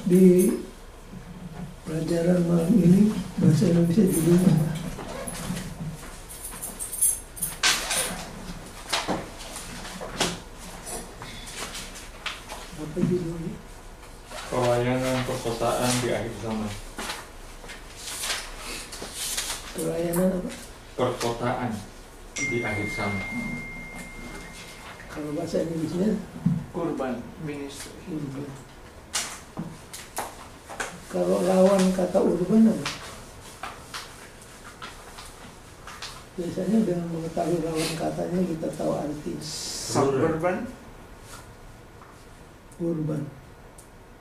Di pelajaran malam ini bahasa Indonesia judulnya apa? Apa judulnya? Pelayanan perkotaan di akhir zaman. Pelayanan apa? Perkotaan di akhir zaman. Kalau bahasa Indonesia Urban Ministry. urban. Kalau lawan kata urban apa? Biasanya dengan mengetahui lawan katanya kita tahu arti Suburban, urban.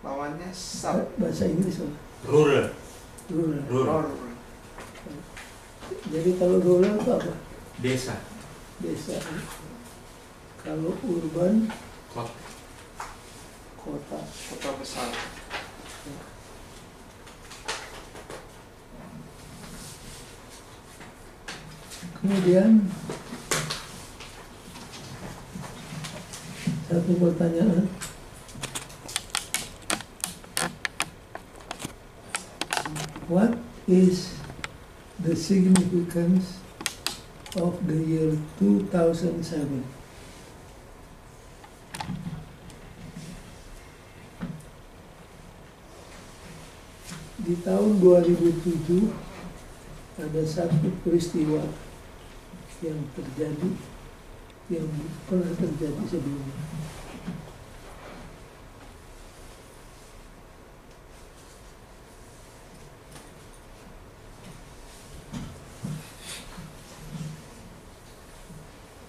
lawannya sub. Bahasa Inggris apa? Rural. Rural. Rural. Rural. Jadi kalau rural itu apa? Desa. Desa. Kalau urban Kota. kota. Kota besar. Kemudian satu pertanyaan, what is the significance of the year 2007? Di tahun 2007 ada satu peristiwa yang terjadi yang pernah terjadi sebelumnya.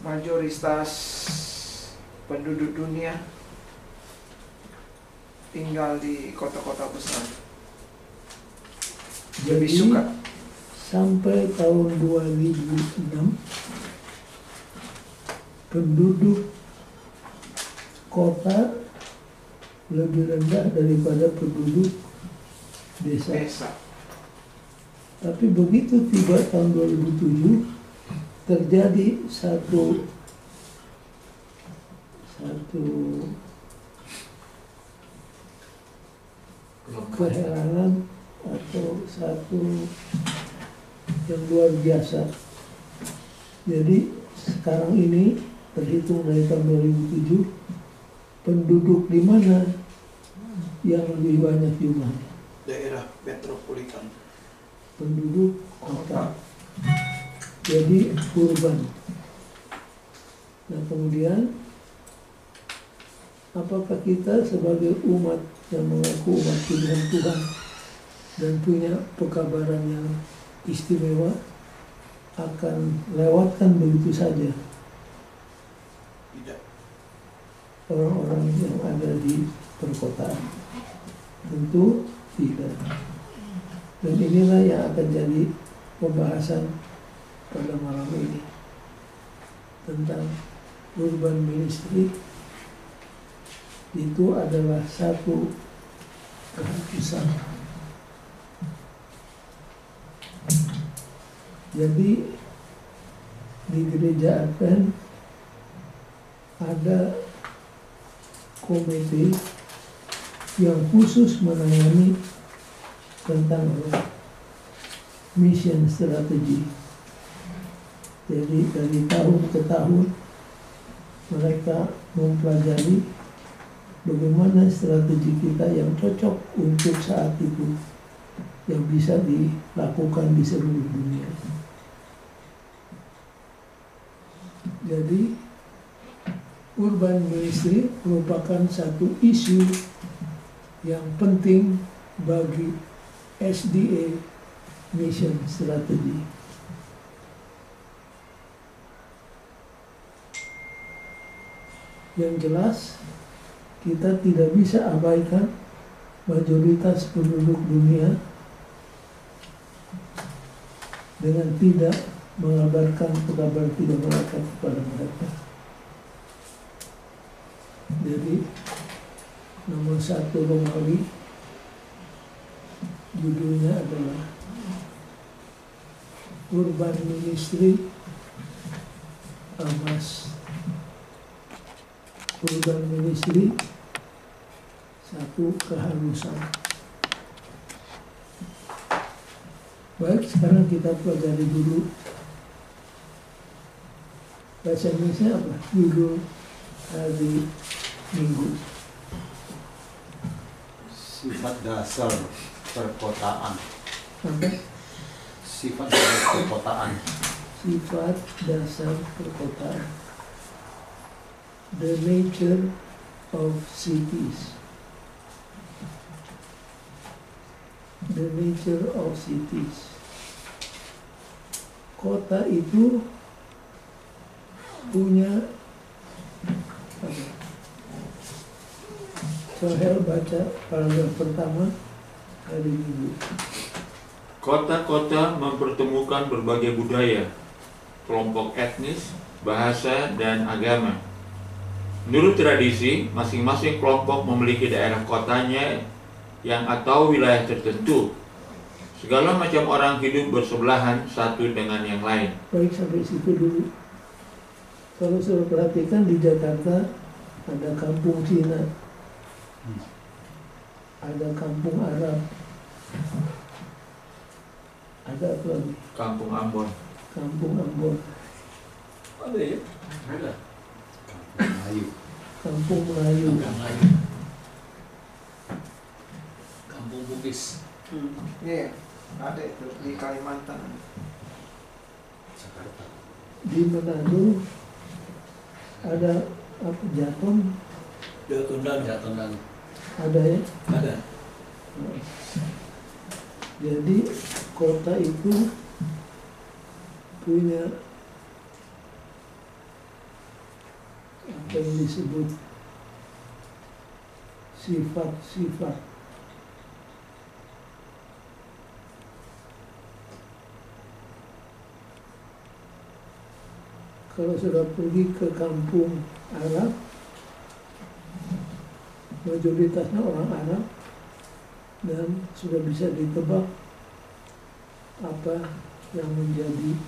Mayoritas penduduk dunia tinggal di kota-kota besar. Lebih Jadi, suka sampai tahun 2006 penduduk kota lebih rendah daripada penduduk desa. desa. Tapi begitu tiba tahun 2007 terjadi satu keheranan atau satu yang luar biasa. Jadi sekarang ini terhitung dari tahun 2007 penduduk di mana yang lebih banyak jumlahnya? Daerah metropolitan. Penduduk kota. Jadi urban. Nah kemudian apakah kita sebagai umat yang mengaku umat pilihan Tuhan dan punya pekabaran yang istimewa akan lewatkan begitu saja Tidak. orang-orang yang ada di perkotaan? Tentu tidak. Dan inilah yang akan jadi pembahasan pada malam ini tentang urban ministry. Itu adalah satu keharusan. Jadi di gereja Advent ada komite yang khusus menangani tentang mission strategi. Jadi dari tahun ke tahun mereka mempelajari bagaimana strategi kita yang cocok untuk saat itu yang bisa dilakukan di seluruh dunia. Jadi urban ministry merupakan satu isu yang penting bagi SDA mission strategi. Yang jelas kita tidak bisa abaikan mayoritas penduduk dunia dengan tidak mengabarkan kabar tidak melekat kepada mereka. Jadi nomor satu Romawi judulnya adalah Urban Ministry Amas. Urban Ministry satu keharusan. Baik, sekarang kita pelajari dulu bahasa Indonesia apa? Judul hari Minggu. Sifat dasar perkotaan. Apa? Sifat dasar perkotaan. Sifat dasar perkotaan. The nature of cities. The nature of cities. Kota itu punya apa? Sohel baca paragraf pertama hari Minggu. Kota-kota mempertemukan berbagai budaya, kelompok etnis, bahasa, dan agama. Menurut tradisi, masing-masing kelompok memiliki daerah kotanya yang atau wilayah tertentu. Segala macam orang hidup bersebelahan satu dengan yang lain. Baik, sampai situ dulu. Kalau sudah perhatikan di Jakarta ada kampung Cina, ada kampung Arab, ada apa lagi? Kampung Ambon. Kampung Ambon, Ada ya? Ada. Kampung Melayu. Kampung Melayu, Kampung Bugis. Iya, ada itu di Kalimantan. Jakarta. di Manado ada apa? Jaton, Jatun. ada ya. Ada. Jadi kota itu punya apa yang disebut sifat-sifat. Kalau sudah pergi ke kampung Arab, mayoritasnya orang Arab, dan sudah bisa ditebak apa yang menjadi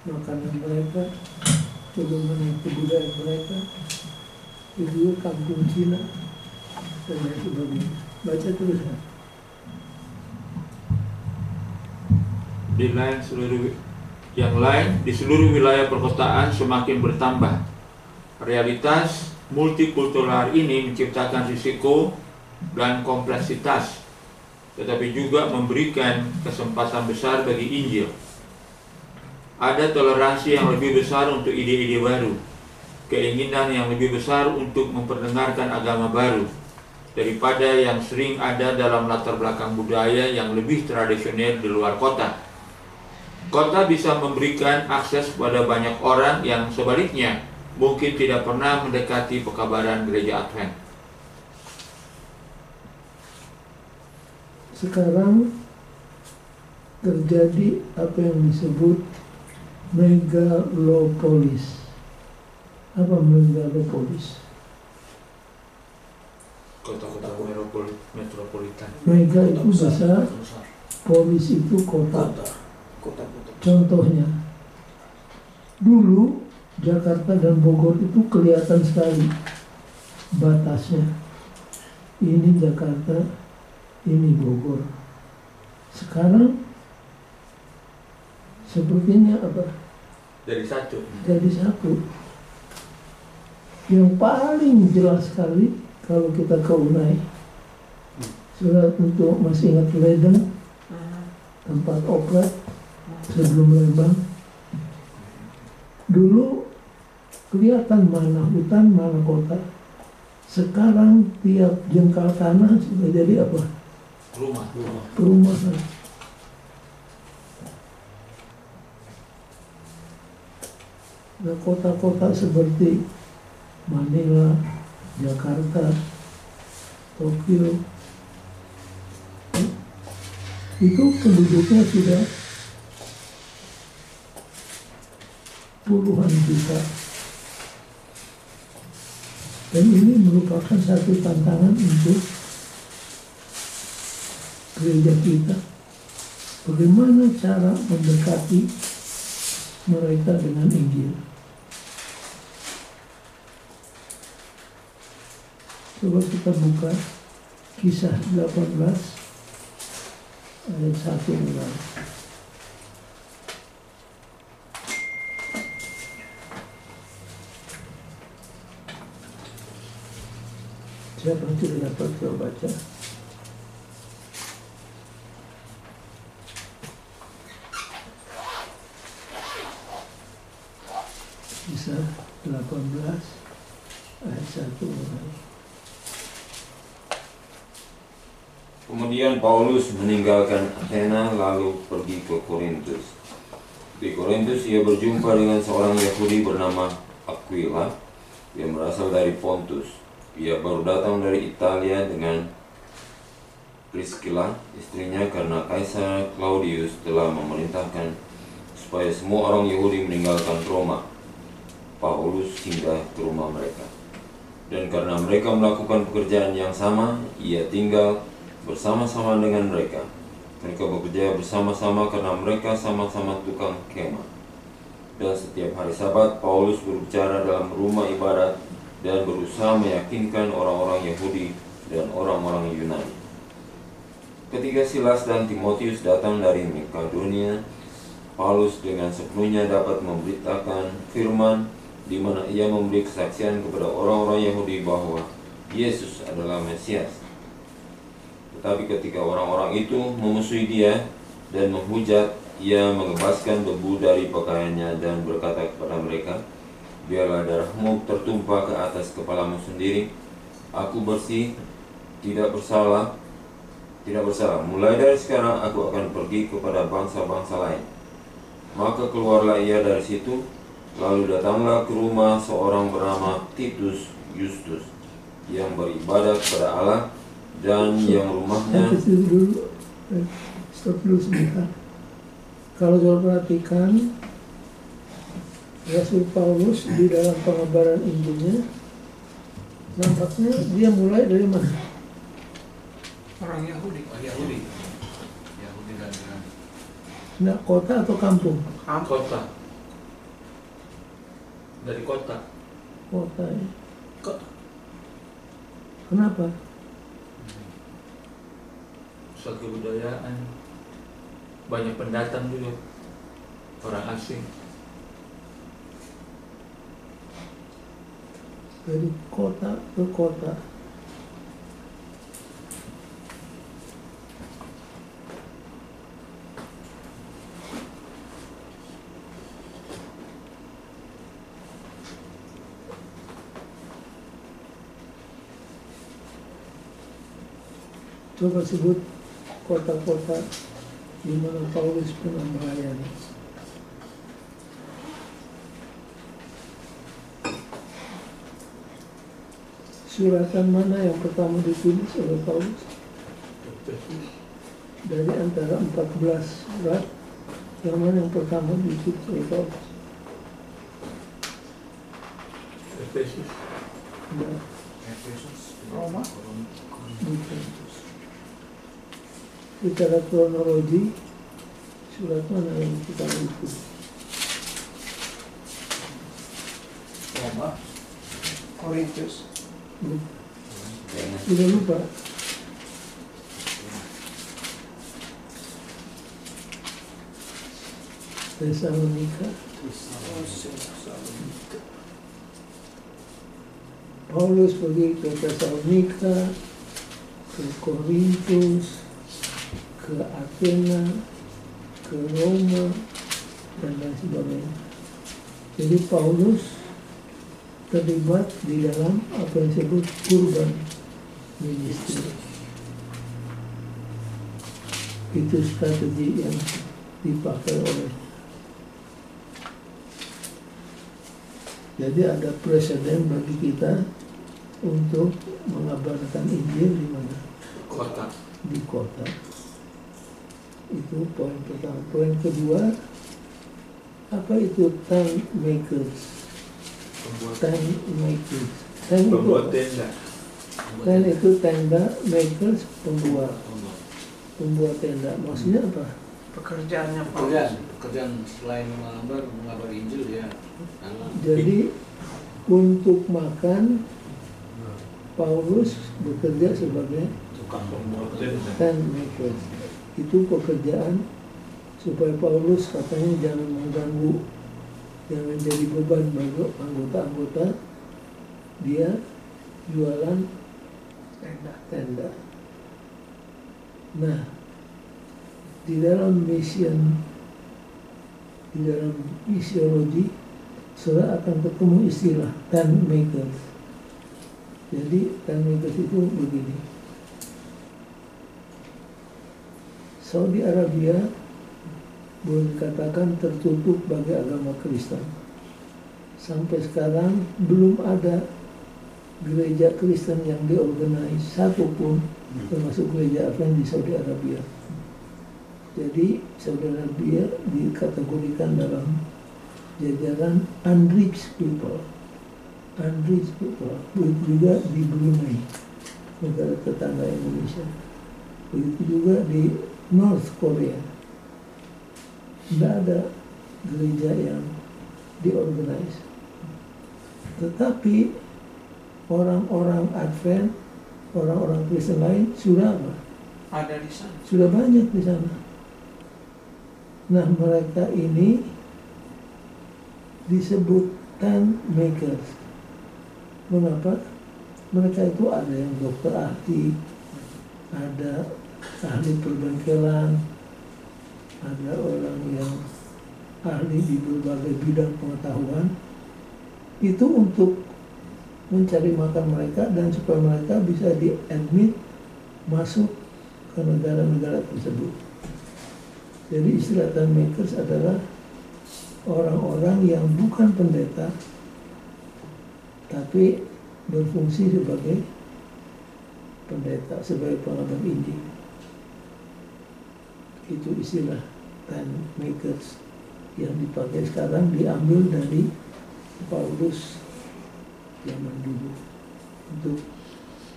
makanan mereka, bagaimana kebudayaan mereka. Itu kampung Cina dan lain sebagainya. Baca terus kan. Yang lain di seluruh wilayah perkotaan semakin bertambah. Realitas multikultural ini menciptakan risiko dan kompleksitas, tetapi juga memberikan kesempatan besar bagi Injil. Ada toleransi yang lebih besar untuk ide-ide baru, keinginan yang lebih besar untuk memperdengarkan agama baru daripada yang sering ada dalam latar belakang budaya yang lebih tradisional di luar kota. Kota bisa memberikan akses pada banyak orang yang sebaliknya mungkin tidak pernah mendekati pekabaran gereja Advent. Sekarang terjadi apa yang disebut megalopolis. Apa megalopolis? Kota-kota metropolitan. Mega itu besar, polis itu kota. Kota-kota. Contohnya, dulu Jakarta dan Bogor itu kelihatan sekali batasnya. Ini Jakarta, ini Bogor. Sekarang sepertinya apa? Dari satu. Jadi satu. Yang paling jelas sekali kalau kita ke Unai, surat untuk masih ingat Ledeng, tempat opera sebelum Lembang. Dulu kelihatan mana hutan, mana kota. Sekarang tiap jengkal tanah sudah jadi apa? Rumah. Perumahan. Nah, kota-kota seperti Manila, Jakarta, Tokyo, itu penduduknya sudah puluhan juta. Dan ini merupakan satu tantangan untuk gereja kita. Bagaimana cara mendekati mereka dengan Injil? Coba kita buka Kisah 18 ayat 1 mulai. Siapa yang tidak dapat coba baca? Bisa 18 ayat 1 mulai. Kemudian Paulus meninggalkan Athena lalu pergi ke Korintus. Di Korintus ia berjumpa dengan seorang Yahudi bernama Aquila yang berasal dari Pontus. Ia baru datang dari Italia dengan Priscilla, istrinya, karena Kaisar Claudius telah memerintahkan supaya semua orang Yahudi meninggalkan Roma. Paulus singgah ke rumah mereka. Dan karena mereka melakukan pekerjaan yang sama, ia tinggal bersama-sama dengan mereka. Mereka bekerja bersama-sama karena mereka sama-sama tukang kemah. Dan setiap hari Sabat, Paulus berbicara dalam rumah ibadat dan berusaha meyakinkan orang-orang Yahudi dan orang-orang Yunani. Ketika Silas dan Timotius datang dari Makedonia, Paulus dengan sepenuhnya dapat memberitakan firman, di mana ia memberi kesaksian kepada orang-orang Yahudi bahwa Yesus adalah Mesias. Tetapi ketika orang-orang itu memusuhi dia dan menghujat, ia mengebaskan debu dari pakaiannya dan berkata kepada mereka, "Biarlah darahmu tertumpah ke atas kepalamu sendiri. Aku bersih, tidak bersalah. Mulai dari sekarang aku akan pergi kepada bangsa-bangsa lain." Maka keluarlah ia dari situ, lalu datanglah ke rumah seorang bernama Titus Justus yang beribadah kepada Allah dan yang rumahnya. Stop dulu sebentar. Kalau saudara perhatikan, Rasul Paulus di dalam pengabaran Injilnya, nampaknya dia mulai dari mana? Orang Yahudi. Yahudi dan Yunani. Nah, kota atau kampung? Kota. Dari kota. Kota ya. Kota. Kenapa? Pusat kebudayaan. Banyak pendatang juga. Orang asing. Dari kota ke kota. Coba sebut kota-kota di mana Paulus pernah melayani. Suratan mana yang pertama ditulis oleh Paulus? Dari antara 14 surat, yang mana yang pertama ditulis oleh Paulus? Efesus. Nah, Roma. bukan. Secara kronologi, surat mana yang kita itu? Roma. Korintus. Sudah lupa. Tesalonika. Paulus pergi ke Tesalonika, ke Korintus, ke Athena, ke Roma, dan lain sebagainya. Jadi Paulus terlibat di dalam apa yang disebut kurban ministry. Itu strategi yang dipakai oleh. Jadi ada presiden bagi kita untuk mengabarkan Injil di mana? Kota. Di kota. Itu poin pertama. Poin kedua, apa itu tent makers? Tent makers. Tent itu Pembuat apa? tenda. Tent itu tenda, makers pembuat tenda. Maksudnya apa? Pekerjaannya Paulus. Pekerjaan selain mengabar Injil dia. Jadi untuk makan, Paulus bekerja sebagai Tukang Pembuat tenda. tent makers. itu pekerjaan supaya Paulus katanya jangan mengganggu, jangan jadi beban bagi anggota-anggota. Dia jualan tenda. Nah, di dalam misiologi, saudara akan ketemu istilah tent makers. Jadi tent makers itu begini. Saudi Arabia boleh dikatakan tertutup bagi agama Kristen. Sampai sekarang belum ada gereja Kristen yang diorganize satupun, termasuk gereja Advent di Saudi Arabia. Jadi Saudi Arabia dikategorikan dalam jajaran unreached people. Begitu juga di Brunei, negara tetangga Indonesia. Begitu juga di North Korea. Tidak ada gereja yang diorganize. Tetapi orang-orang Advent, orang-orang Kristen lain sudah apa? Ada di sana. Sudah banyak di sana. Nah, mereka ini disebut tent makers. Mengapa? Mereka itu ada yang dokter ahli, ada ahli perbengkelan, ada orang yang ahli di berbagai bidang pengetahuan. Itu untuk mencari makan mereka dan supaya mereka bisa di-admit masuk ke negara-negara tersebut. Jadi istilah tent makers adalah orang-orang yang bukan pendeta tapi berfungsi sebagai pendeta, sebagai pengabar Injil. Itu istilah tent makers yang dipakai sekarang, diambil dari Paulus zaman dulu untuk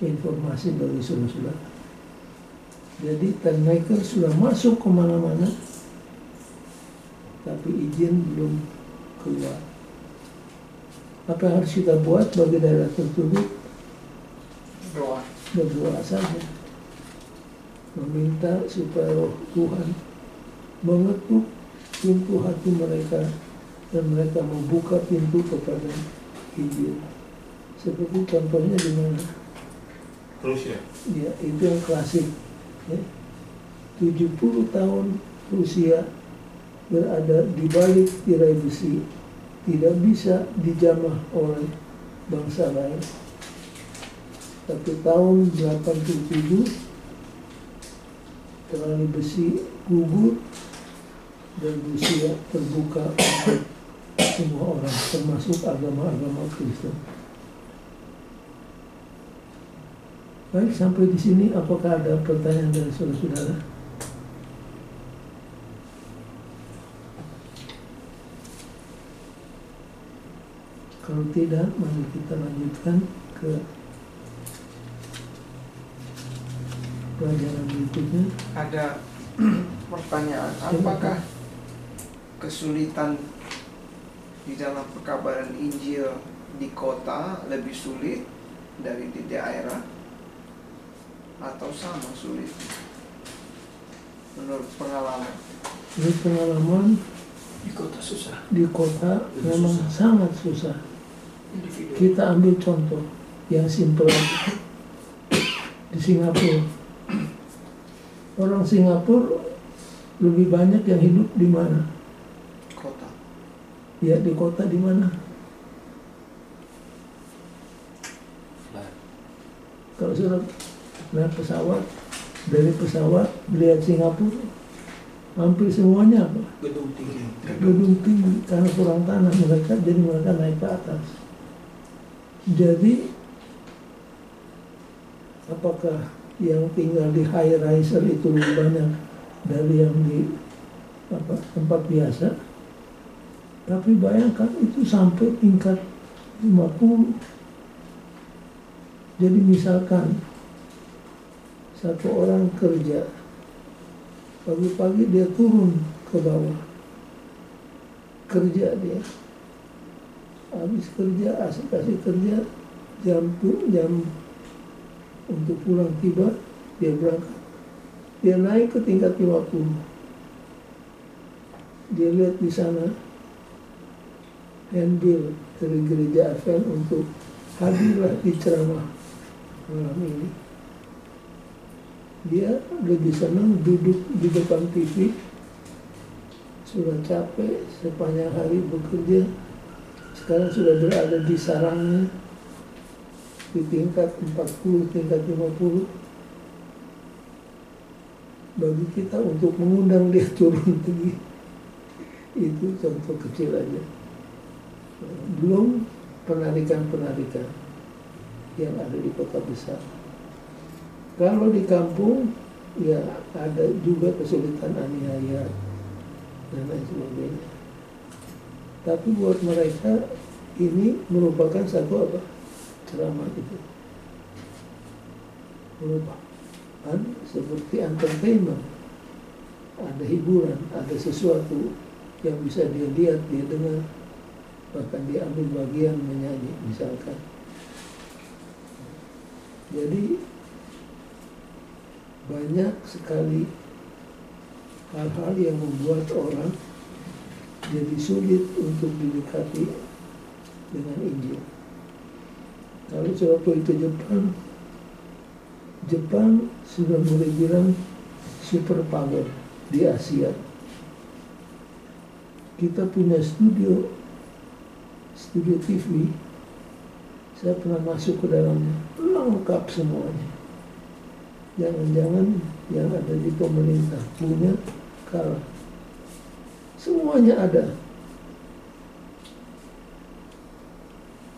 informasi bagi saudara-saudara. Jadi tent maker sudah masuk kemana-mana, tapi izin belum keluar. Apa yang harus kita buat bagi daerah tertutup? Berdoa saja, meminta supaya Roh Tuhan mengetuk pintu hati mereka dan mereka membuka pintu kepada Injil. Seperti contohnya di mana? Rusia. Ya, itu yang klasik. Ya. 70 tahun Rusia berada di balik tirai besi, tidak bisa dijamah oleh bangsa lain. Tapi tahun 87 tirai besi gugur dan Rusia terbuka untuk semua orang, termasuk agama-agama Kristen. Baik, sampai di sini apakah ada pertanyaan dari saudara-saudara? Kalau tidak, mari kita lanjutkan ke pelajaran berikutnya. Ada pertanyaan, apakah kesulitan di dalam perkabaran Injil di kota lebih sulit dari di daerah atau sama sulit menurut pengalaman? Menurut pengalaman Di kota susah. di kota Lebih memang susah. sangat susah. Individu. Kita ambil contoh yang simpel di Singapura. Orang Singapura lebih banyak yang hidup di mana? Kota. Ya, di kota di mana? Kalau sudah naik pesawat, dari pesawat melihat Singapura, hampir semuanya apa? Gedung tinggi. Gedung tinggi, karena kurang tanah mereka, jadi mereka naik ke atas. Jadi apakah yang tinggal di high riser itu lebih banyak dari yang di tempat biasa? Tapi bayangkan itu sampai tingkat 50. Jadi misalkan satu orang kerja, pagi-pagi dia turun ke bawah, kerja dia, habis kerja, asik-asik kerja, jam untuk pulang tiba, dia berangkat Dia naik ke tingkat 50. Dia lihat di sana handbill dari gereja Advent untuk hadirlah di ceramah malam ini. Dia lebih senang duduk di depan TV, sudah capek sepanjang hari bekerja, sekarang sudah berada di sarangnya di tingkat 40, tingkat 50. Bagi kita untuk mengundang dia turun lagi, itu contoh kecil aja. Belum penarikan-penarikan yang ada di kota besar. Kalau di kampung, ya ada juga kesulitan aniaya dan lain sebagainya. Tapi buat mereka ini merupakan satu apa? Ceramah itu. Merupakan seperti entertainment. Ada hiburan, ada sesuatu yang bisa dia lihat, dia dengar, bahkan dia ambil bagian menyanyi misalkan. Jadi banyak sekali hal-hal yang membuat orang jadi sulit untuk didekati dengan Injil. Kalau coba pergi ke Jepang sudah mulai bilang super power di Asia. Kita punya studio TV, saya pernah masuk ke dalamnya, lengkap semuanya. Jangan-jangan yang ada di pemerintah punya kalah. Semuanya ada.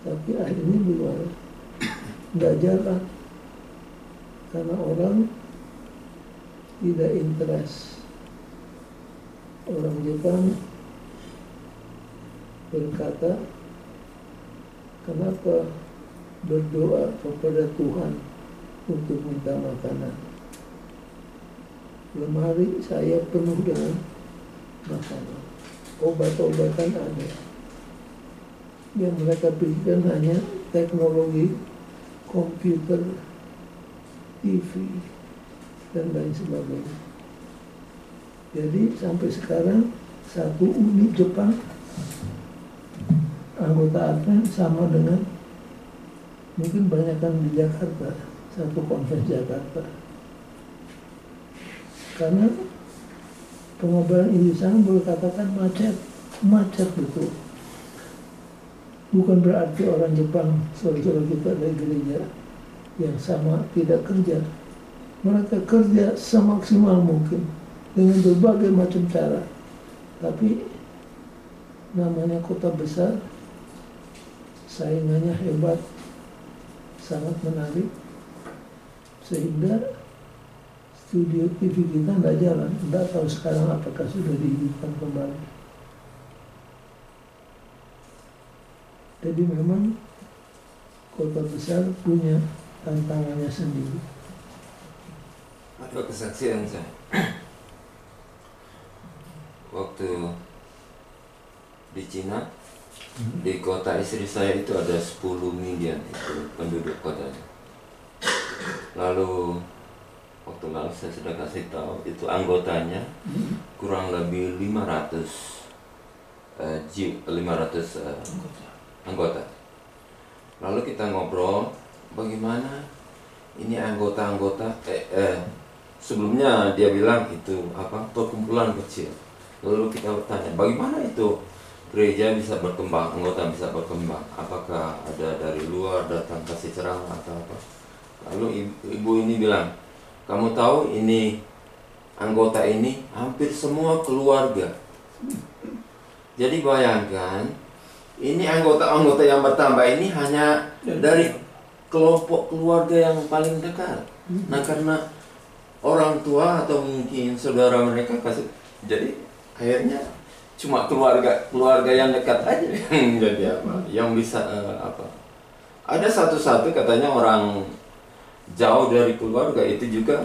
Tapi akhirnya gimana? Nggak jalan. Karena orang tidak interest. Orang Jepang berkata, kenapa berdoa kepada Tuhan untuk minta makanan? Lemari saya penuh dengan makanan, obat-obatan ada. Yang mereka pikirkan hanya teknologi, komputer, TV, dan lain sebagainya. Jadi sampai sekarang satu unit Jepang anggota Advent sama dengan mungkin banyakkan di Jakarta, satu konvens Jakarta. Karena pengobalan ini sana boleh katakan macet betul. Bukan berarti orang Jepang, saudara kita dari gereja yang sama tidak kerja. Mereka kerja semaksimal mungkin dengan berbagai macam cara. Tapi namanya kota besar, saingannya hebat, sangat menarik, sehingga studio TV kita tidak jalan. Tidak tahu sekarang apakah sudah dihidupkan kembali. Jadi memang kota besar punya tantangannya sendiri. Ada kesaksian saya. Waktu di Cina, di kota istri saya itu ada 10 miliar itu penduduk kotanya. Lalu waktu lalu saya sudah kasih tahu itu anggotanya kurang lebih 500 anggota. Lalu kita ngobrol bagaimana ini anggota-anggota sebelumnya dia bilang itu apa perkumpulan kecil. Lalu kita bertanya bagaimana itu gereja bisa berkembang, anggota bisa berkembang, apakah ada dari luar datang kasih ceramah atau apa. Lalu ibu ini bilang, kamu tahu ini anggota ini hampir semua keluarga. Jadi bayangkan, ini anggota-anggota yang bertambah ini hanya dari kelompok keluarga yang paling dekat. Nah karena orang tua atau mungkin saudara mereka kasih, jadi akhirnya cuma keluarga yang dekat aja yang jadi apa, yang bisa apa. Ada satu-satu katanya orang jauh dari keluarga itu juga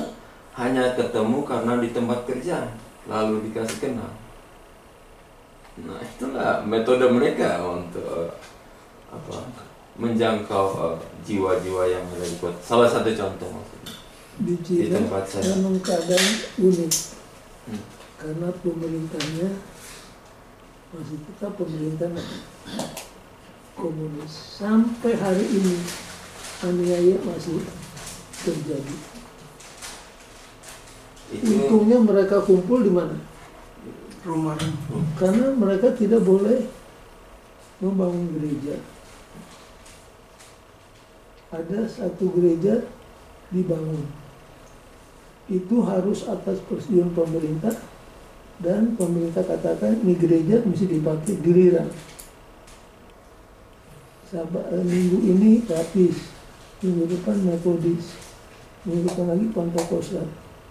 hanya ketemu karena di tempat kerja, lalu dikasih kenal. Nah itulah metode mereka untuk apa menjangkau jiwa-jiwa yang ada di kota. Salah satu contoh maksudnya. Di di Cina tempat saya. memang keadaan unik Hmm. karena pemerintahnya masih tetap pemerintahan komunis sampai hari ini. Aniaya masih terjadi. Itu Untungnya mereka kumpul di mana? Rumah Karena mereka tidak boleh membangun gereja. Ada satu gereja dibangun. Itu harus atas persetujuan pemerintah, dan pemerintah katakan ini gereja mesti dipakai giliran. Minggu ini Baptis, minggu depan Metodis, minggu depan lagi Pentakosta.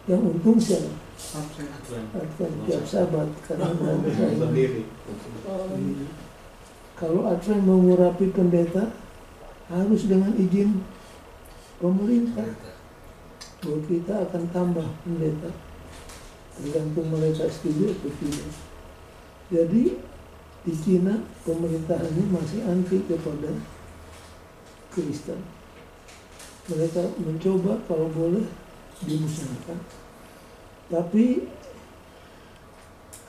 Yang untung siapa? Advent tiap Sabat karena ada saya. Kalau Advent mau ngurapi pendeta harus dengan izin pemerintah. Bahwa kita akan tambah pendeta, tergantung mereka setuju atau tidak. Jadi di Cina pemerintahannya masih anti kepada Kristen. Mereka mencoba kalau boleh dimusnahkan. Tapi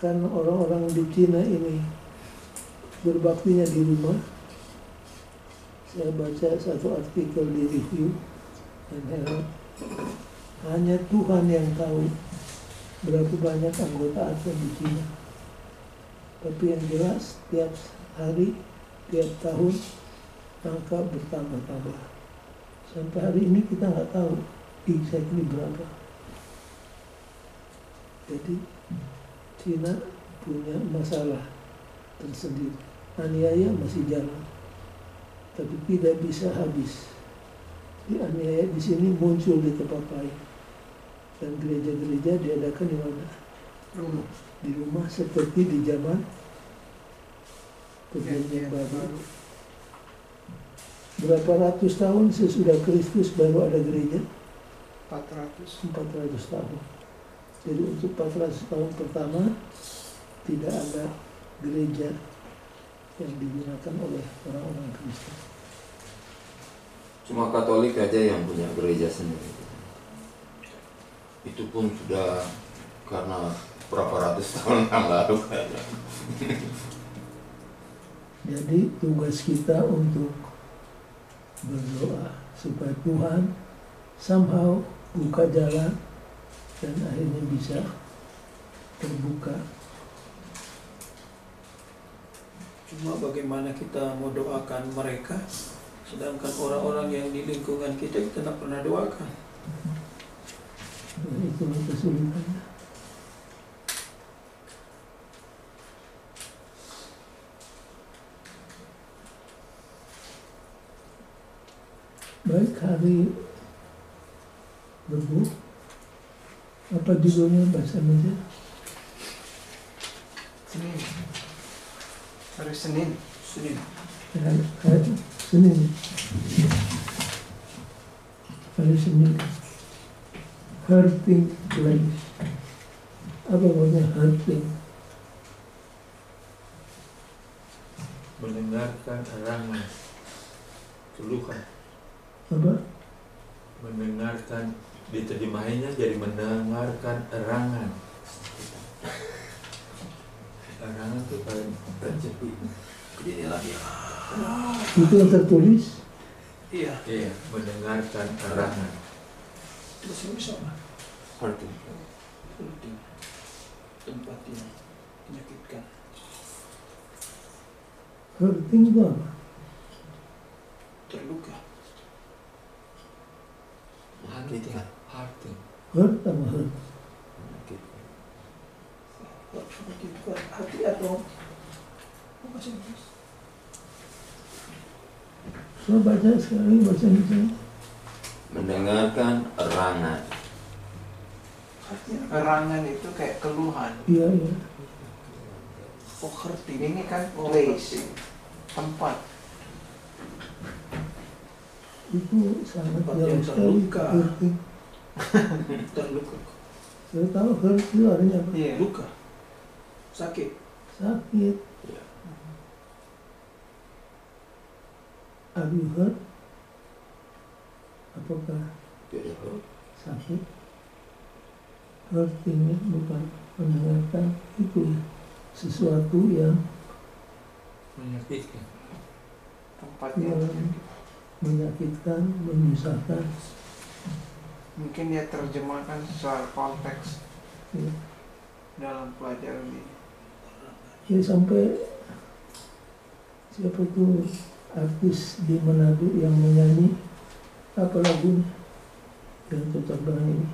karena orang-orang di Cina ini berbaktinya di rumah, saya baca satu artikel di Review dan Herald, hanya Tuhan yang tahu berapa banyak anggota Advent di Cina. Tapi yang jelas tiap hari, tiap tahun angka bertambah-tambah. Sampai hari ini kita nggak tahu exactly berapa. Jadi Cina punya masalah tersendiri. Aniaya masih jalan, tapi tidak bisa habis. Di aniaya di sini muncul di tempat lain, dan gereja-gereja diadakan di mana? rumah Di rumah, seperti di zaman Perjanjian Baru. Berapa ratus tahun sesudah Kristus baru ada gereja? 400. 400 tahun. Jadi untuk 400 tahun pertama tidak ada gereja yang digunakan oleh orang-orang Kristen. cuma Katolik aja yang punya gereja sendiri. Itu pun sudah karena berapa ratus tahun yang lalu kayaknya. Jadi tugas kita untuk berdoa supaya Tuhan somehow buka jalan dan akhirnya bisa terbuka. cuma bagaimana kita mau doakan mereka, sedangkan orang-orang yang di lingkungan kita tidak pernah doakan. Dan itulah kesulitannya. Baik, hari Rabu, apa judulnya bahasa Indonesia? Senin. Hari Senin. Senin. Hari Senin. Hari Senin. Hurting place. Apa maksudnya hurting? Mendengarkan erangan, keluhan. Apa? Mendengarkan, diterjemahinnya jadi mendengarkan erangan. Erangan itu paling terjadi. Inilah ya. Itu yang tertulis. Iya. Iya, mendengarkan erangan. Terus ini sama. Hurting. Penting. Tempat yang menyakitkan. Hurting itu apa? Terluka. Menyakitkan. Hurting. Hurt sama hurt. Menyakitkan. Menyakitkan hati atau apa sih? Coba baca sekali bahasa Indonesia. Mendengarkan erangan. Artinya erangan itu kayak keluhan. Iya, iya. Oh, hurting. Ini kan place. Tempat. Itu sangat Tempat jauh yang sekali. terluka. Hurting. Terluka. Saya tahu hurt itu artinya apa? Iya. Luka. Sakit. Sakit. Are you hurt? Apakah Tidak hurt. sakit. Hurting bukan mendengarkan, itu sesuatu yang Menyakitkan. Tempatnya menyakitkan, menyusahkan. mungkin dia terjemahkan secara konteks Ya. dalam pelajaran ini. Ya sampai siapa tuh artis di Manado yang menyanyi apa lagunya yang cocok dengan ini?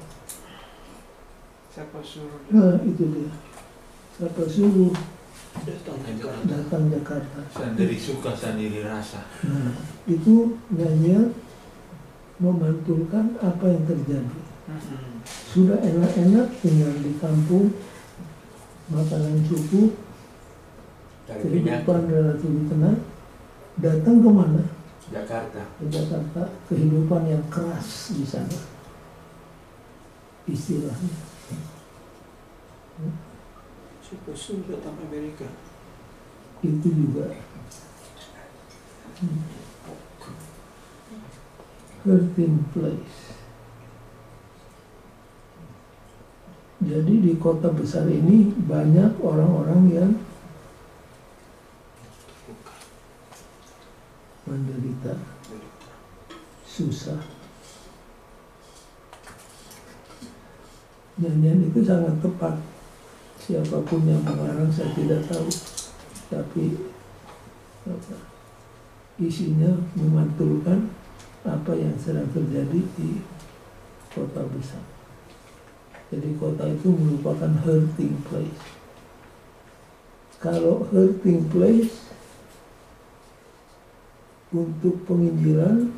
Siapa suruh dia? Nah itu dia. Siapa suruh datang datang Jakarta? Sendiri suka, sendiri rasa. Nah itu nyanyian memantulkan apa yang terjadi. Sudah enak-enak tinggal di kampung, makanan cukup, Dari kehidupan relatif tenang. Datang kemana? Jakarta. Ke Jakarta, kehidupan yang keras di sana, istilahnya. Siapa suruh datang Amerika? Itu juga hurting place. Jadi di kota besar ini banyak orang-orang yang menderita, susah. Nyanyian itu sangat tepat. Siapapun yang mengarang saya tidak tahu, tapi isinya memantulkan apa yang sedang terjadi di kota besar. Jadi kota itu merupakan hurting place. Kalau hurting place untuk penginjilan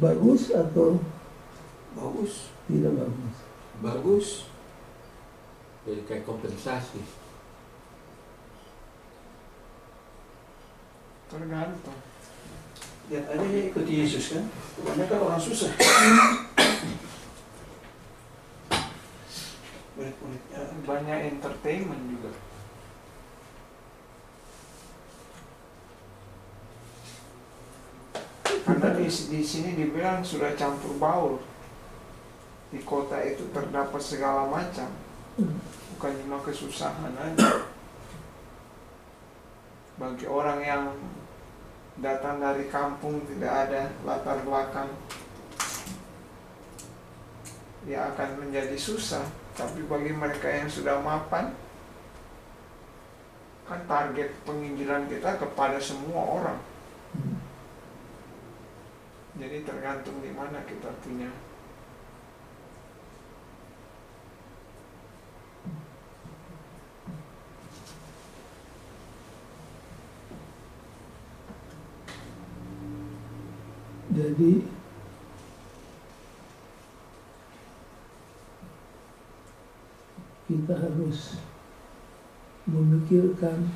bagus atau Bagus, tidak bagus? bagus. Jadi kayak kompensasi. Tergantung. Lihat aja yang ikut Yesus kan, kebanyakan orang susah. Murid-muridnya Banyak entertainment juga. Karena di sini dibilang sudah campur baur. Di kota itu terdapat segala macam, bukan cuma kesusahan aja. Bagi orang yang datang dari kampung tidak ada latar belakang, ya akan menjadi susah. Tapi bagi mereka yang sudah mapan, kan target penginjilan kita kepada semua orang. Jadi tergantung di mana kita punya. Jadi kita harus memikirkan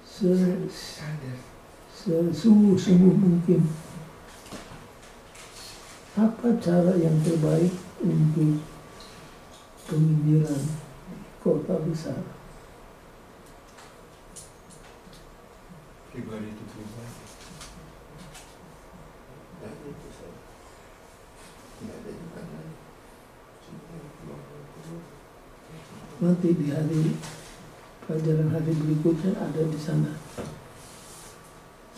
sesungguh-sungguh mungkin apa cara yang terbaik untuk penginjilan di kota besar. Pribadi itu pribadi. Nanti di hari pelajaran hari berikutnya ada di sana.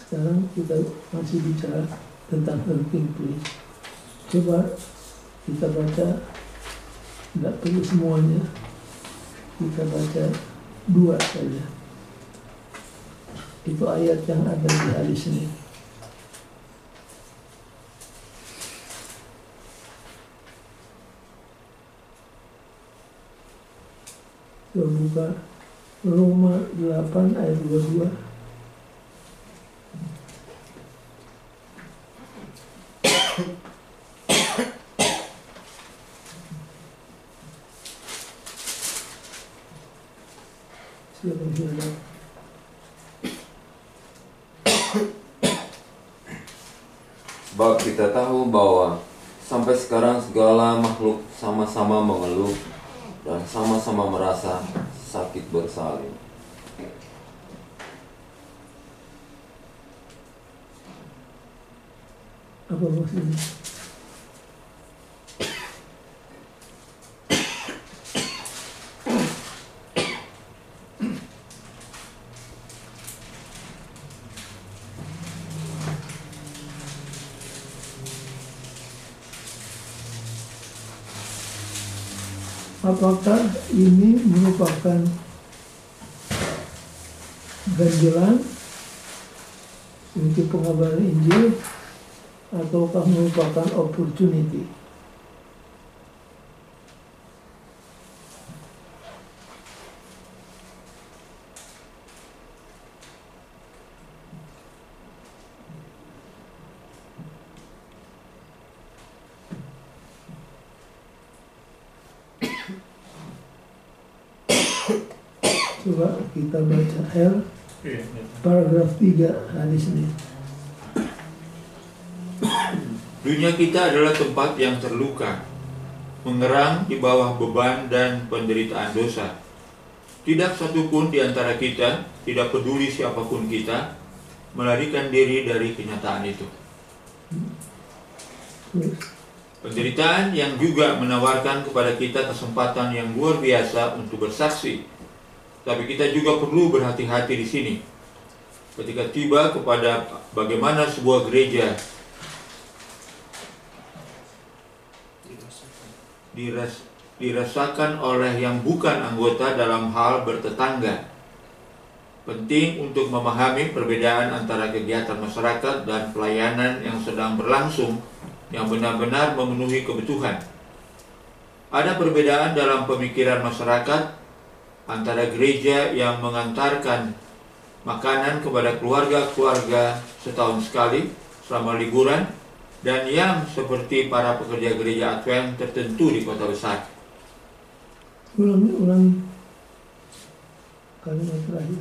Sekarang kita masih bicara tentang hurting place. Coba kita baca, tidak perlu semuanya, kita baca 2 saja. Itu ayat yang ada di hari Senin. Coba buka Roma 8 ayat 22. Silakan silakan. Sebab kita tahu bahwa sampai sekarang segala makhluk sama-sama mengeluh dan sama-sama merasa sakit bersalin. Apa maksudnya? Apakah ini merupakan ganjalan untuk pengabaran Injil ataukah merupakan opportunity? Coba kita baca L paragraf 3 hadis ini. Dunia kita adalah tempat yang terluka, mengerang di bawah beban dan penderitaan dosa. Tidak satupun di antara kita, tidak peduli siapapun kita, melarikan diri dari kenyataan itu. Penderitaan yang juga menawarkan kepada kita kesempatan yang luar biasa untuk bersaksi. Tapi kita juga perlu berhati-hati di sini. Ketika tiba kepada bagaimana sebuah gereja dirasakan oleh yang bukan anggota dalam hal bertetangga. Penting untuk memahami perbedaan antara kegiatan masyarakat dan pelayanan yang sedang berlangsung yang benar-benar memenuhi kebutuhan. Ada perbedaan dalam pemikiran masyarakat antara gereja yang mengantarkan makanan kepada keluarga-keluarga setahun sekali selama liburan dan yang seperti para pekerja gereja Advent tertentu di kota besar. Ulang kalimat terakhir.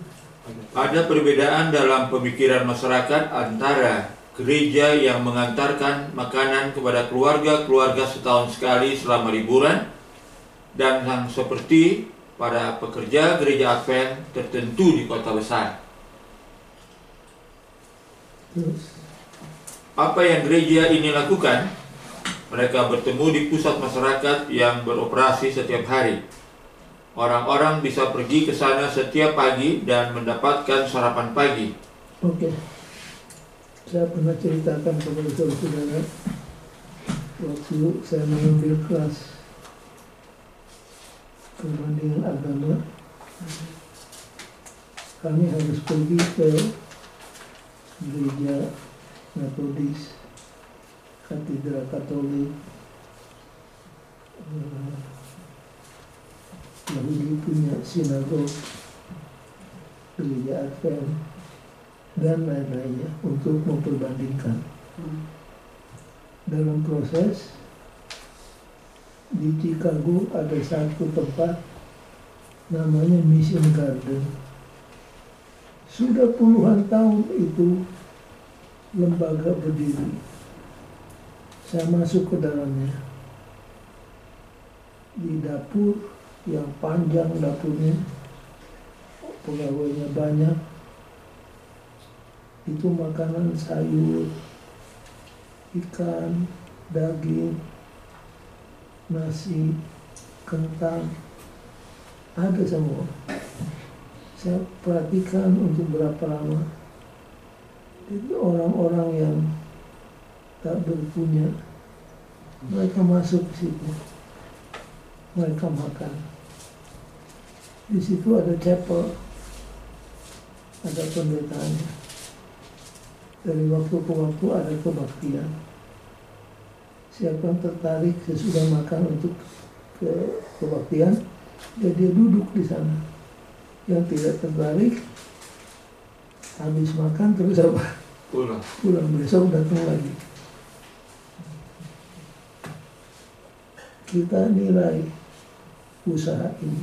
Ada perbedaan dalam pemikiran masyarakat antara gereja yang mengantarkan makanan kepada keluarga-keluarga setahun sekali selama liburan dan yang seperti para pekerja gereja Advent tertentu di kota besar. Apa yang gereja ini lakukan? Mereka bertemu di pusat masyarakat yang beroperasi setiap hari. Orang-orang bisa pergi ke sana setiap pagi dan mendapatkan sarapan pagi. Oke. Saya pernah ceritakan kepada saudara waktu saya mengambil kelas perbandingan agama, kami harus pergi ke gereja Metodis, Katedral Katolik, Yahudi punya sinagog, gereja Advent, dan lain-lainnya untuk memperbandingkan. Dalam proses di Chicago ada satu tempat namanya Mission Garden. Sudah puluhan tahun itu lembaga berdiri. Saya masuk ke dalamnya. Di dapur yang panjang dapurnya, pegawainya banyak. Itu makanan sayur, ikan, daging, nasi, kentang, ada semua. Saya perhatikan untuk berapa lama. Jadi orang-orang yang tak berpunya, mereka masuk ke situ, mereka makan. Di situ ada chapel, ada pendetaannya. Dari waktu ke waktu ada kebaktian. Siapa yang tertarik sesudah makan untuk kebaktian, ya dia duduk di sana. Yang tidak tertarik, habis makan terus apa? Pulang besok datang lagi. Kita nilai usaha ini,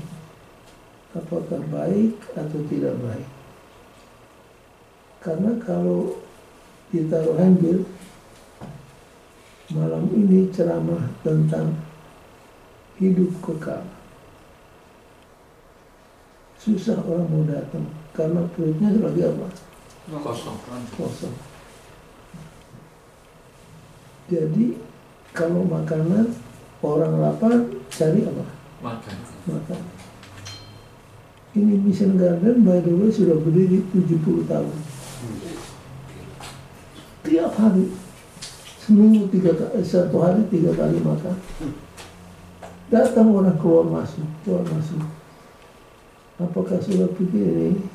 apakah baik atau tidak baik. Karena kalau ditaruh handbill, malam ini ceramah tentang hidup kekal. Susah orang mau datang karena perutnya lagi apa? Kosong. Jadi kalau makanan, orang lapar cari apa? Makan. Ini Mission Garden by the way sudah berdiri 70 tahun. Tiap hari, seminggu 1 hari 3 kali makan. Datang orang keluar masuk. Apakah sudah pikir ini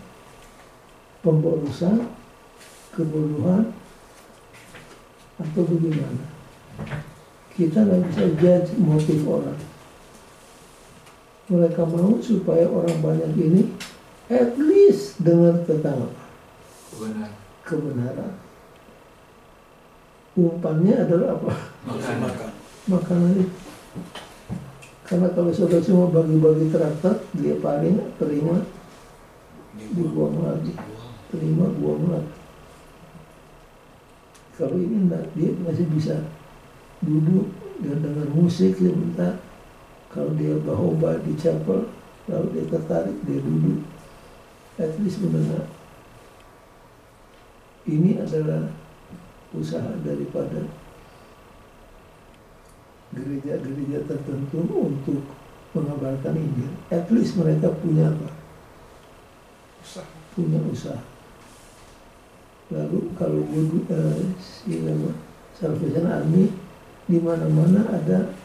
pemborosan, kebodohan, atau bagaimana? Kita nggak bisa judge motif orang. Mereka mau supaya orang banyak ini at least dengar tentang kebenaran. Umpannya adalah apa? Makanan itu. Karena kalau sudah semua bagi-bagi traktat, dia paling terima, dibuang lagi. Terima, buang lagi. Kalau ini enggak, dia masih bisa duduk dan dengar musik sebentar. Kalau dia bahoba di chapel, lalu dia tertarik, dia duduk. At least mendengar. Ini adalah usaha daripada gereja-gereja tertentu untuk mengabarkan Injil. At least mereka punya apa? Punya usaha. Lalu kalau Salvation Army, di mana-mana ada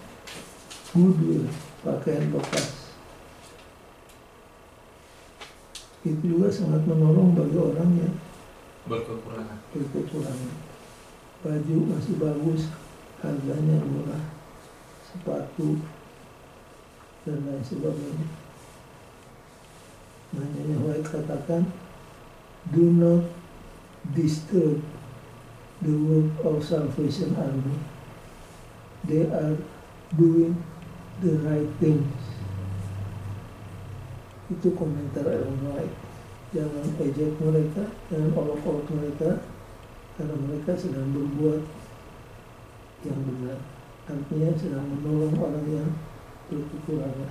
goodwill, pakaian bekas. Itu juga sangat menolong bagi orang yang berkekurangan. Baju masih bagus, harganya murah, sepatu dan lain sebagainya. Makanya White katakan, do not disturb the work of Salvation Army. They are doing the right things. Itu komentar Ellen White. Jangan ejek mereka, jangan olok-olok mereka, karena mereka sedang berbuat yang benar. Artinya sedang menolong orang yang berkekurangan.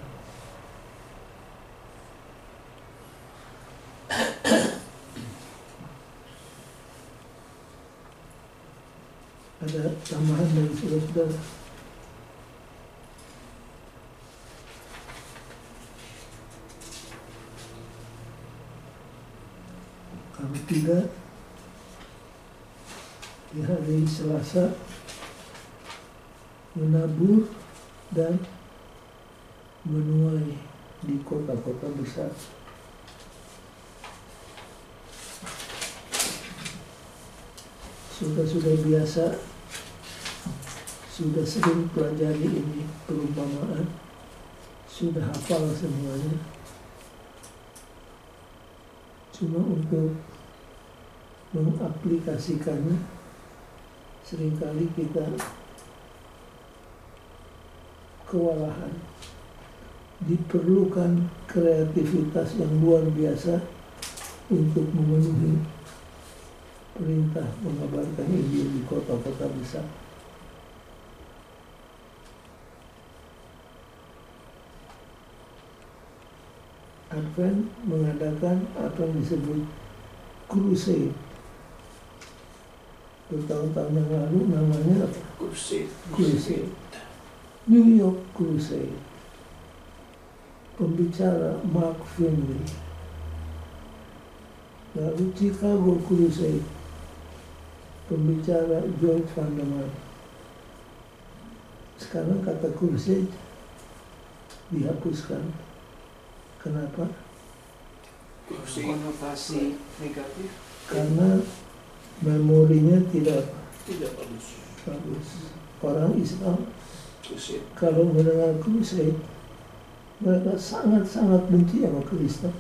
Ada tambahan dari saudara-saudara? Kalau tidak, di hari Selasa menabur dan menuai di kota-kota besar. Sudah biasa, sudah sering pelajari ini perumpamaan, sudah hafal semuanya. Cuma untuk mengaplikasikannya, seringkali kita kewalahan. Diperlukan kreativitas yang luar biasa untuk memenuhi perintah mengabarkan Injil di kota-kota besar. Advent mengadakan apa yang disebut crusade. Bertahun-tahun yang lalu namanya apa? Crusade. New York Crusade. Pembicara Mark Finley. Lalu Chicago Crusade. Pembicara George Vanderman. Sekarang kata crusade dihapuskan. Kenapa? Konotasi negatif. Karena memorinya tidak bagus. Orang Islam kalau mendengar crusade, mereka sangat-sangat benci sama Kristen.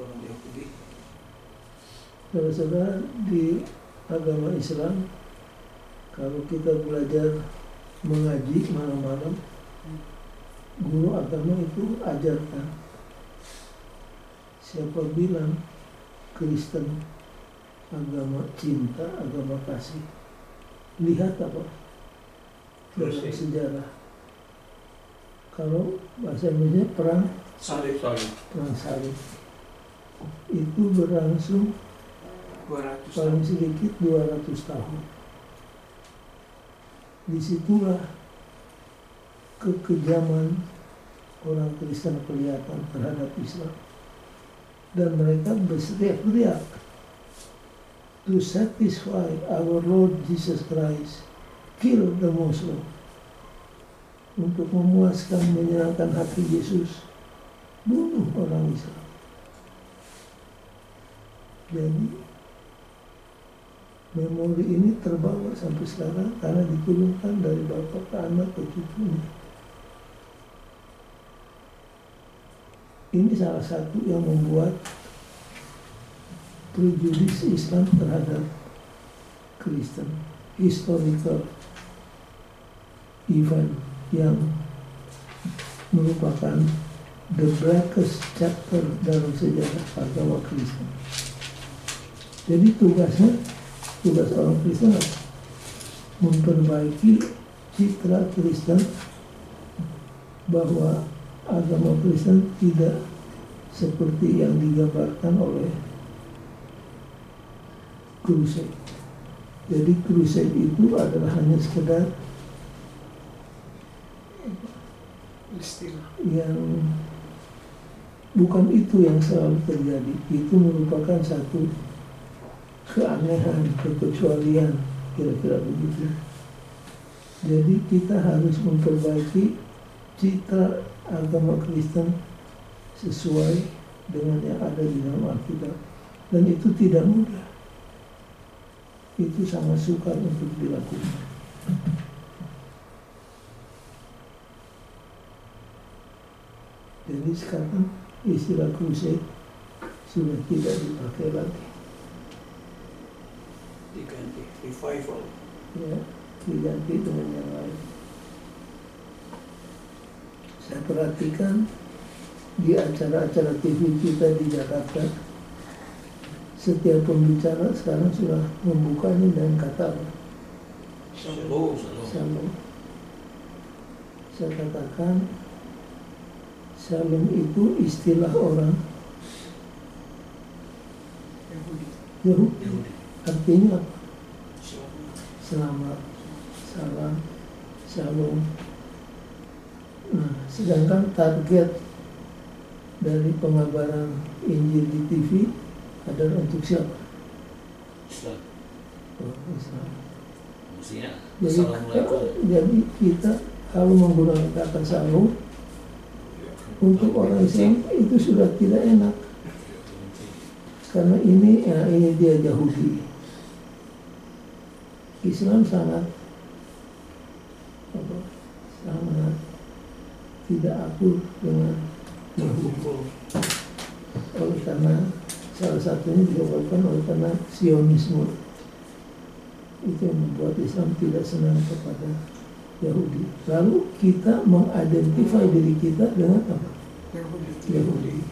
Orang Yahudi. Saudara-saudara, di agama Islam, kalau kita belajar mengaji malam-malam, guru agama itu ajarkan, siapa bilang Kristen agama cinta, agama kasih, lihat apa dalam sejarah. Kalau bahasa Indonesia perang salib itu berlangsung 200 paling sedikit 200 tahun. Disitulah kekejaman orang Kristen kelihatan terhadap Islam, dan mereka berteriak-teriak, to satisfy our Lord Jesus Christ, kill the Muslim. untuk memuaskan, menyenangkan hati Yesus, bunuh orang Islam. Jadi memori ini terbawa sampai sekarang karena diturunkan dari bapak ke anak ke cucunya. Ini salah satu yang membuat prejudis Islam terhadap Kristen, historical event yang merupakan the blackest chapter dalam sejarah agama Kristen. Jadi tugas orang Kristen apa? Memperbaiki citra Kristen, bahwa agama Kristen tidak seperti yang digambarkan oleh Crusade. Jadi Crusade itu adalah hanya sekedar istilah. yang bukan itu yang selalu terjadi. Itu merupakan satu keanehan, kekecualian, kira-kira begitu. Jadi kita harus memperbaiki citra agama Kristen sesuai dengan yang ada di dalam Alkitab, dan itu tidak mudah. Itu sangat sukar untuk dilakukan. Jadi sekarang istilah Crusade sudah tidak dipakai lagi. Diganti revival. Ya, diganti dengan yang lain. Saya perhatikan di acara-acara TV kita di Jakarta, setiap pembicara sekarang sudah membukanya dengan kata apa? Shalom. Shalom. Saya katakan, shalom itu istilah orang Yahudi. Artinya apa? Selamat, salam, shalom. Nah, sedangkan target dari pengabaran Injil di TV adalah untuk siapa? Islam. Oh, Islam. Mestinya Jadi, Assalamualaikum. jadi kita kalau menggunakan kata shalom untuk orang Islam itu sudah tidak enak, karena ini dia Yahudi. Islam sangat tidak akur dengan Yahudi. Oleh karena salah satunya disebabkan oleh karena Sionisme, itu yang membuat Islam tidak senang kepada Yahudi. Lalu kita mengidentify diri kita dengan apa? Yahudi.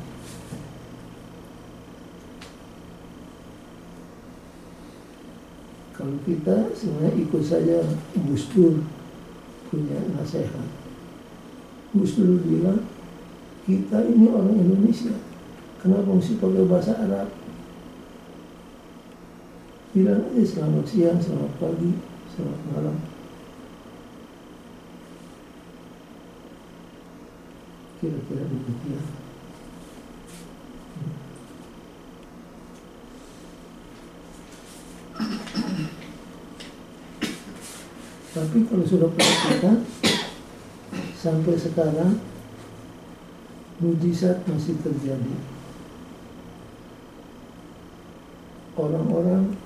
Kalau kita sebenarnya ikut saja Gus Dur punya nasihat. Gus Dur bilang, kita ini orang Indonesia, kenapa mesti pakai bahasa Arab? Bilang aja selamat siang, selamat pagi, selamat malam. Kira-kira demikian. Tapi kalau sudah perhatikan, sampai sekarang mujizat masih terjadi. Orang-orang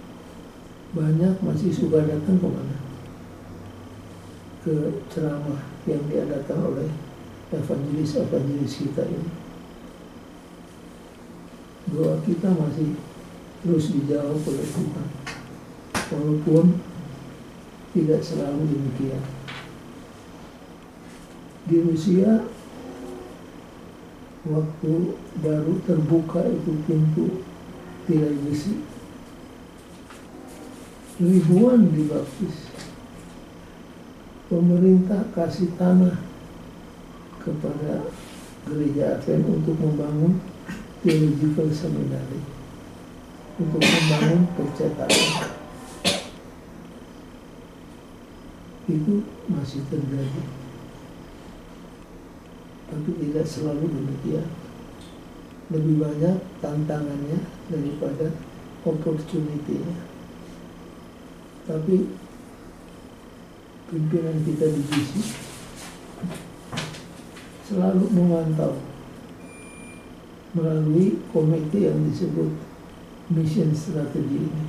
banyak masih suka datang kemana? Ke ceramah yang diadakan oleh evangelis kita ini. Doa kita masih terus dijawab oleh Tuhan, walaupun tidak selalu demikian. Di Rusia, waktu baru terbuka itu pintu tirai besi, ribuan dibaptis. Pemerintah kasih tanah kepada gereja Advent untuk membangun theological seminary, untuk membangun percetakan. Itu masih terjadi, tapi tidak selalu demikian. Lebih banyak tantangannya daripada opportunity-nya. Tapi pimpinan kita di GC selalu memantau melalui komite yang disebut mission strategi ini.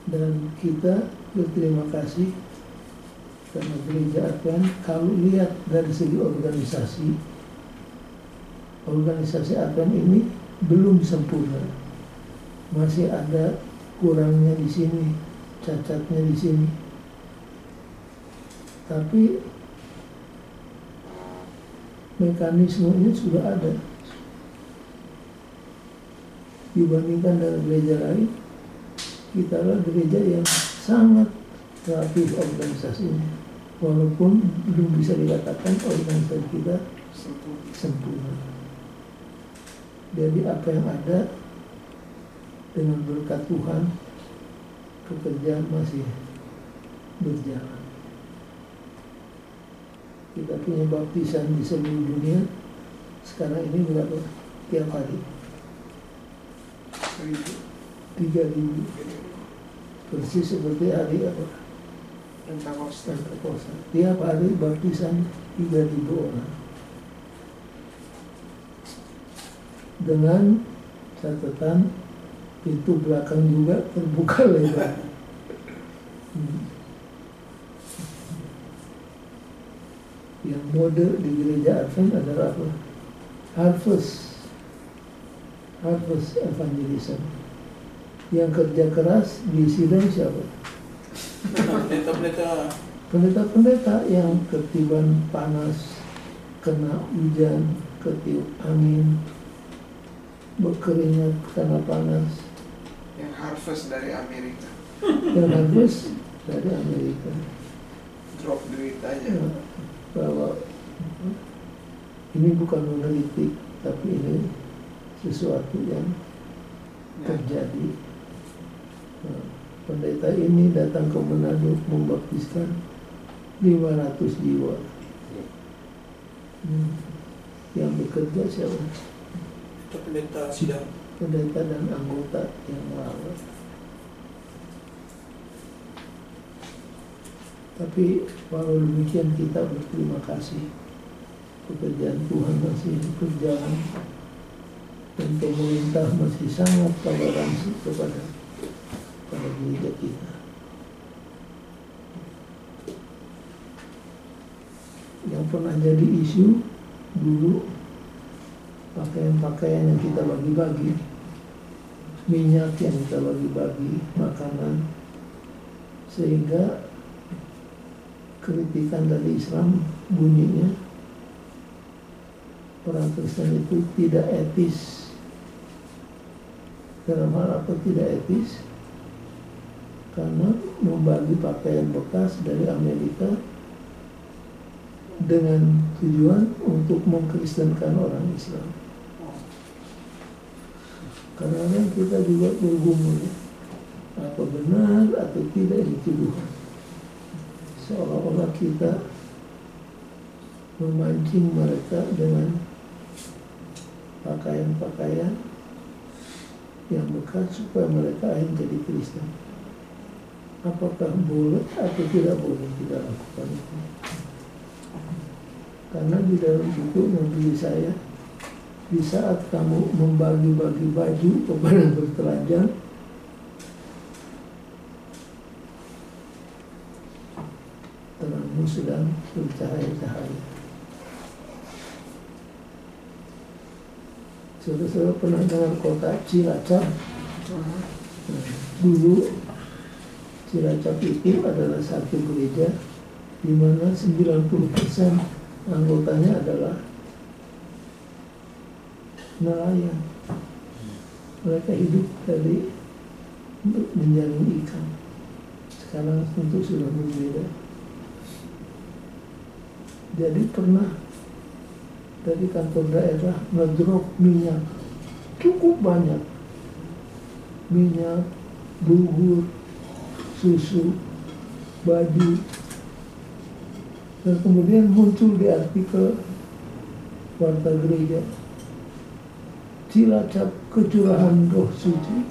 Dan kita berterima kasih karena Gereja Advent, kalau lihat dari segi organisasi Advent ini belum sempurna, masih ada kurangnya di sini, cacatnya di sini. Tapi mekanismenya sudah ada. Dibandingkan dengan gereja lain, kita adalah gereja yang sangat rapi organisasinya, walaupun belum bisa dikatakan organisasi kita sempurna. Jadi apa yang ada dengan berkat Tuhan, pekerjaan masih berjalan. Kita punya baptisan di seluruh dunia sekarang ini berapa? Tiap hari 3.000, persis seperti hari apa? Pentakosta. Tiap hari baptisan 3.000 orang. Dengan catatan pintu belakang juga terbuka lebar. Yang mode di gereja Advent adalah apa? Harvest evangelism. Yang kerja keras diisi dari siapa? Pendeta-pendeta yang ketiban panas, kena hujan, ketiup angin, berkeringat karena panas. Yang harvest dari Amerika. Drop duit aja. Ya, bahwa ini bukan monolitik, tapi ini sesuatu yang terjadi. Nah, pendeta ini datang ke Manado membaptiskan 500 jiwa. Yang bekerja siapa? Itu pendeta sidang. Pendeta dan anggota yang merawat. Tapi walau demikian kita berterima kasih, pekerjaan Tuhan masih berjalan dan pemerintah masih sangat toleransi kepada gereja kita. Yang pernah jadi isu dulu, pakaian-pakaian yang kita bagi-bagi, minyak yang kita bagi-bagi, makanan, sehingga kritikan dari Islam bunyinya orang Kristen itu tidak etis. Dalam hal apa tidak etis? Karena membagi pakaian bekas dari Amerika dengan tujuan untuk mengkristenkan orang Islam. Karena kita juga bergumul, apa benar atau tidak ini tuduhan. Seolah-olah kita memancing mereka dengan pakaian-pakaian yang bekas supaya mereka akhirnya jadi Kristen. Apakah boleh atau tidak boleh kita lakukan itu? Karena di dalam buku Nabi saya, di saat kamu membagi-bagi baju kepada bertelanjang, terangmu sedang bercahaya-cahaya. Saudara-saudara pernah dengar kota Cilacap? Dulu Cilacap itu adalah satu gereja di mana 90% anggotanya adalah nelayan. Mereka hidup dari menjaring ikan. Sekarang tentu sudah berbeda. Jadi pernah dari kantor daerah ngedrop minyak cukup banyak, minyak, bubur, susu, baju, dan kemudian muncul di artikel warta gereja, Cilacap kecurahan roh suci.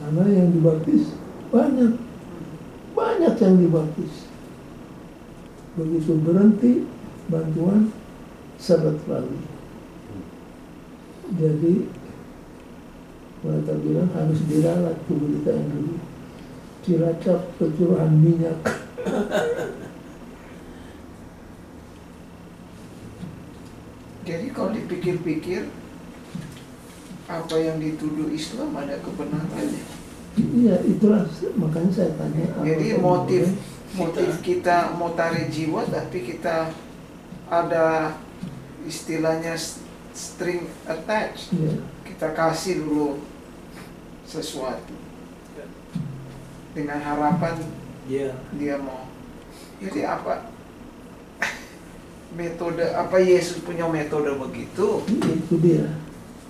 Karena yang dibaptis banyak banyak yang dibaptis. Begitu berhenti bantuan, seret lagi. Jadi mereka bilang harus diralat tuh berita yang dulu. Cilacap kecurahan minyak. Jadi kalau dipikir-pikir, apa yang dituduh Islam ada kebenarannya. Iya, itulah makanya saya tanya. Jadi motif kita mau tarik jiwa, tapi kita ada istilahnya string attached. Iya. Kita kasih dulu sesuatu dengan harapan dia mau. Jadi apa metode, apa Yesus punya metode begitu? Itu dia,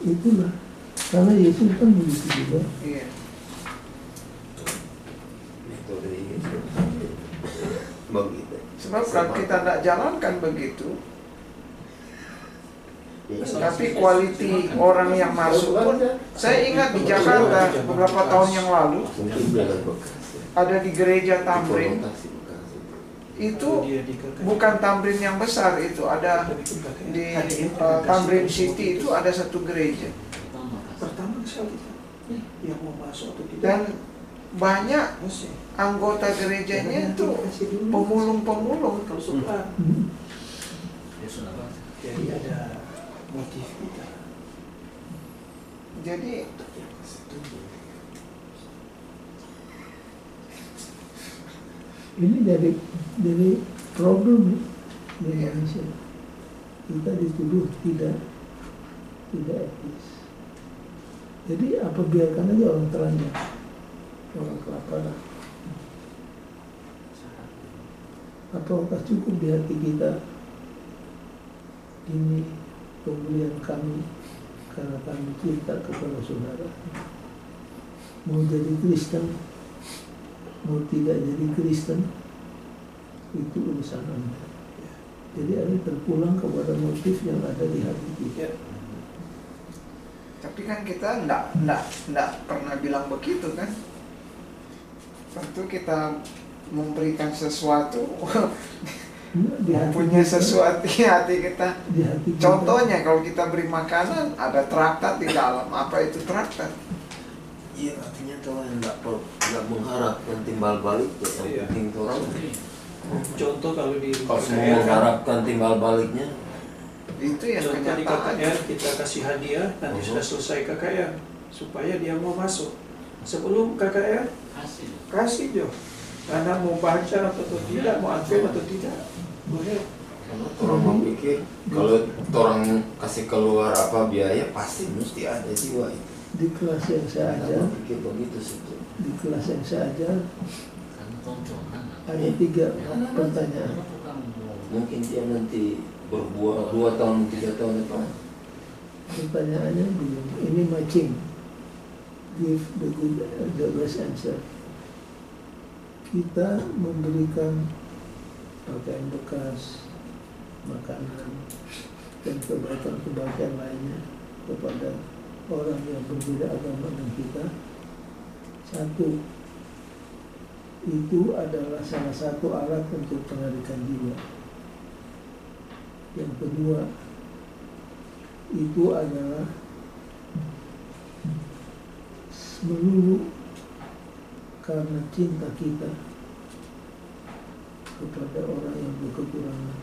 itulah karena Yesus kan begitu juga. Iya. Metode Yesus begitu. Sebab kalau kita tidak jalankan begitu, tapi quality orang yang masuk pun, saya ingat di Jakarta beberapa tahun yang lalu ada di gereja Tamrin, itu bukan Tamrin yang besar, itu ada di Tamrin City, itu ada satu gereja. Pertama sekali yang mau masuk atau tidak. Dan banyak anggota gerejanya itu pemulung-pemulung. Jadi ada motif kita. Jadi Ini dari problem di Indonesia. Kita dituduh tidak etis. Jadi apa biarkan aja orang telanjang, orang kelaparan. Apakah cukup di hati kita ini pembelian kami karena kami cinta kepada saudara? Mau jadi Kristen, mau tidak jadi Kristen, itu urusan Anda. Jadi Anda terpulang kepada motif yang ada di hati kita. tapi kan kita enggak pernah bilang begitu kan. Tentu kita memberikan sesuatu, punya sesuatu di hati kita. Contohnya kalau kita beri makanan, ada traktat di dalam. Apa itu traktat? Iya, artinya kalau yang nggak mengharapkan timbal balik, yang penting orang. Contoh kalau di semua mengharapkan timbal baliknya, itu yang contoh di kenyataan. KKR kita kasih hadiah, nanti sudah selesai KKR supaya dia mau masuk. Sebelum KKR kasih dia, karena mau baca atau tidak, mau advent atau tidak, boleh. karena orang memikir kalau orang kasih keluar apa biaya pasti mesti ada jiwa itu. Di kelas yang saya ajar, Pikir begitu sih. di kelas yang saya ajar ada 3 pertanyaan. Mungkin dia nanti berbuah 2 tahun 3 tahun depan. Pertanyaannya begini, ini matching, give the best answer. Kita memberikan pakaian bekas, makanan, dan kebaikan-kebaikan lainnya kepada orang yang berbeda agama dengan kita. 1, itu adalah salah satu alat untuk penarikan jiwa. Yang kedua, itu adalah melulu karena cinta kita kepada orang yang berkekurangan.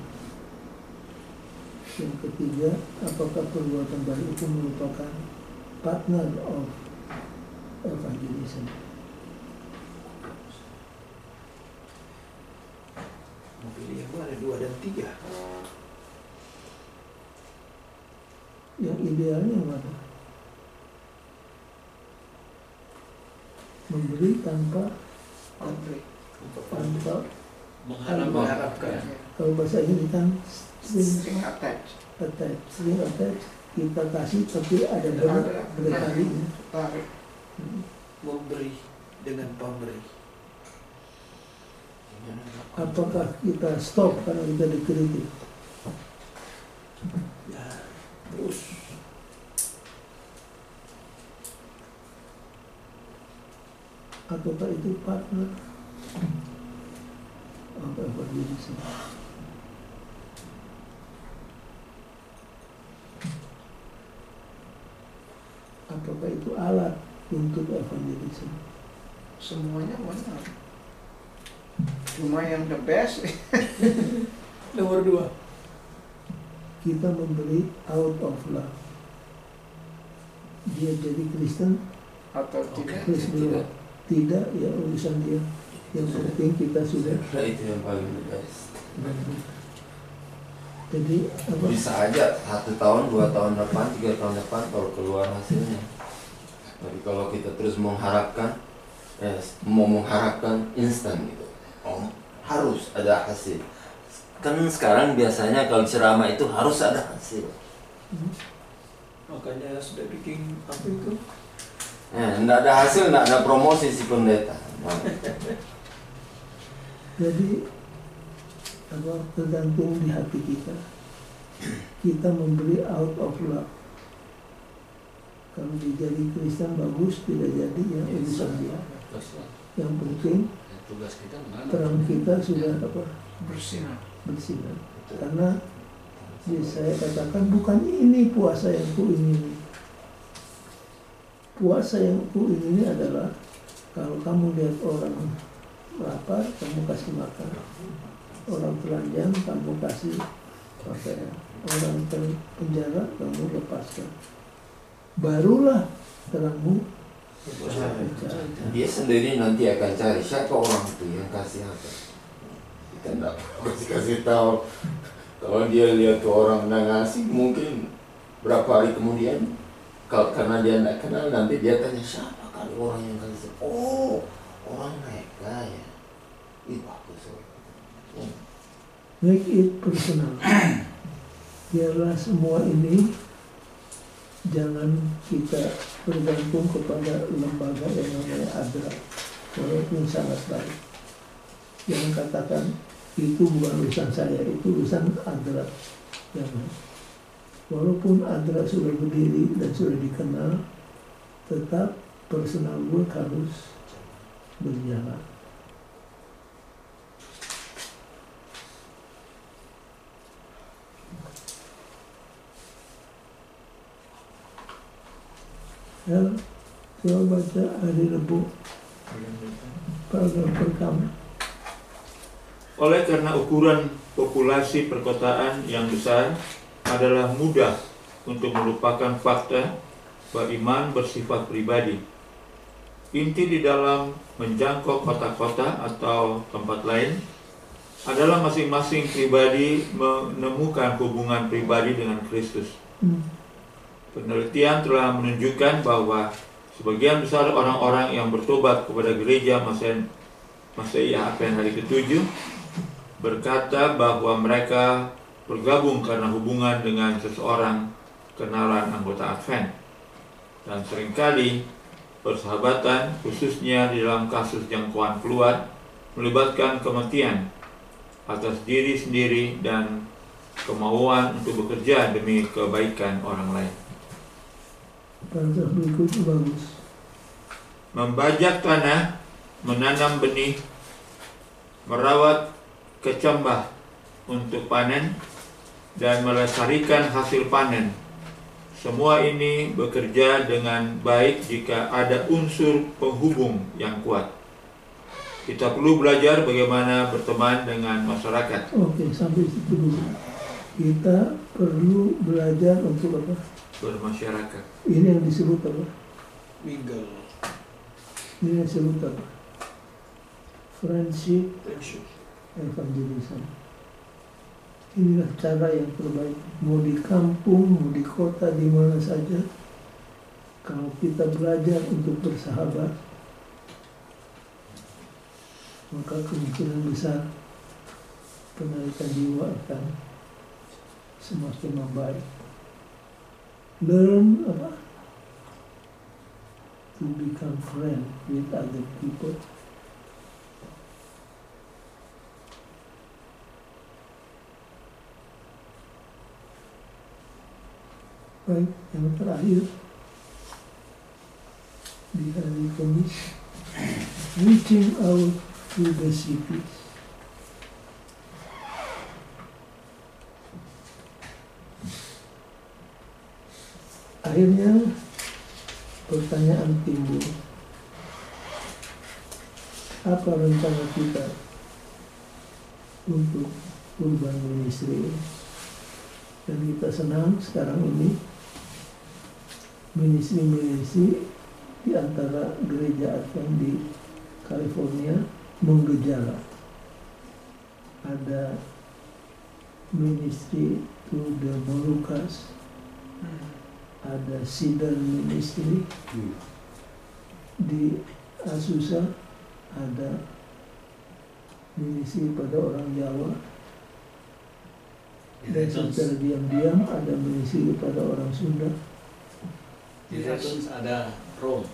Yang ketiga, apakah perbuatan baik itu merupakan partner of evangelism? Pilih yang mana, 2 dan 3? Yang idealnya yang mana? Memberi tanpa Mengharapkan. kalau bahasa Inggris kan String attached. attach, kita kasih tapi ada berkalinya. Tarik. Memberi dengan pemberi. Apakah kita stop karena kita dikritik? Ya, terus Ataukah itu partner? of evangelism. Apakah itu alat untuk evangelism? Semuanya benar. Cuma yang the best Nomor 2. Kita memberi out of love. Dia jadi Kristen, atau tidak. Kristen tidak, ya urusan dia. Yang penting kita sudah. Nah, itu yang paling best. Jadi apa? Bisa aja 1 tahun, 2 tahun depan, 3 tahun depan baru keluar hasilnya. Tapi kalau kita terus mengharapkan, mau mengharapkan instan gitu, harus ada hasil. Kan sekarang biasanya kalau ceramah itu harus ada hasil. Makanya sudah bikin apa itu? Nggak ada hasil, nggak ada promosi si pendeta. Nah. Jadi apa, tergantung di hati kita. Kita memberi out of love. Kalau dia jadi Kristen bagus, tidak jadi ya urusan dia. Yang penting Tugas kita terang kita sudah apa, Bersinar. bersinar. Karena saya katakan bukan ini puasa yang kuingini. Puasa yang kuingini adalah kalau kamu lihat orang lapar, kamu kasih makan. Orang telanjang, kamu kasih pakaian. Orang penjara, kamu lepaskan. Barulah terangmu bercahaya. Dia sendiri nanti akan cari siapa orang itu yang kasih apa. Kita enggak harus kasih tahu. Kalau dia lihat ke orang yang ngasih, mungkin berapa hari kemudian, karena dia tidak kenal, nanti dia tanya siapa kali orang yang kasih. Oh, orang mereka ya. Ih, bagus. Make it personal. Biarlah semua ini jangan kita bergantung kepada lembaga yang namanya ADRA, walaupun sangat baik. Jangan katakan itu bukan urusan saya, itu urusan ADRA. Jangan. Walaupun ADRA sudah berdiri dan sudah dikenal, tetap personal work harus berjalan. Ya, coba baca hari Rabu paragraf pertama. Oleh karena ukuran populasi perkotaan yang besar adalah mudah untuk melupakan fakta bahwa iman bersifat pribadi. Inti di dalam menjangkau kota-kota atau tempat lain adalah masing-masing pribadi menemukan hubungan pribadi dengan Kristus. Penelitian telah menunjukkan bahwa sebagian besar orang-orang yang bertobat kepada gereja Masehiah Advent hari ke-7 berkata bahwa mereka bergabung karena hubungan dengan seseorang kenalan anggota Advent. Dan seringkali persahabatan, khususnya di dalam kasus jangkauan keluar, melibatkan kematian atas diri sendiri dan kemauan untuk bekerja demi kebaikan orang lain. Paragraf berikutnya bagus. Membajak tanah, menanam benih, merawat kecambah untuk panen, dan melestarikan hasil panen. Semua ini bekerja dengan baik jika ada unsur penghubung yang kuat. Kita perlu belajar bagaimana berteman dengan masyarakat. Oke, sampai situ dulu. Kita perlu belajar untuk apa? Bermasyarakat. Ini yang disebut apa? Mingle. Ini yang disebut apa? Friendship Friendship. evangelism. Inilah cara yang terbaik. Mau di kampung, mau di kota, di mana saja. Kalau kita belajar untuk bersahabat, maka kemungkinan besar penarikan jiwa akan semakin membaik. Learn apa? To become friend with other people. Baik, yang terakhir di hari Kamis, reaching out to the cities. Akhirnya pertanyaan timbul, apa rencana kita untuk urban ministry? Dan kita senang sekarang ini ministry di antara gereja Advent di California menggejala. Ada ministry to the Moluccas, ada Cedar Ministry, di Azusa ada ministry pada orang Jawa, dan secara diam-diam ada ministry pada orang Sunda. Di Redlands ada Rome.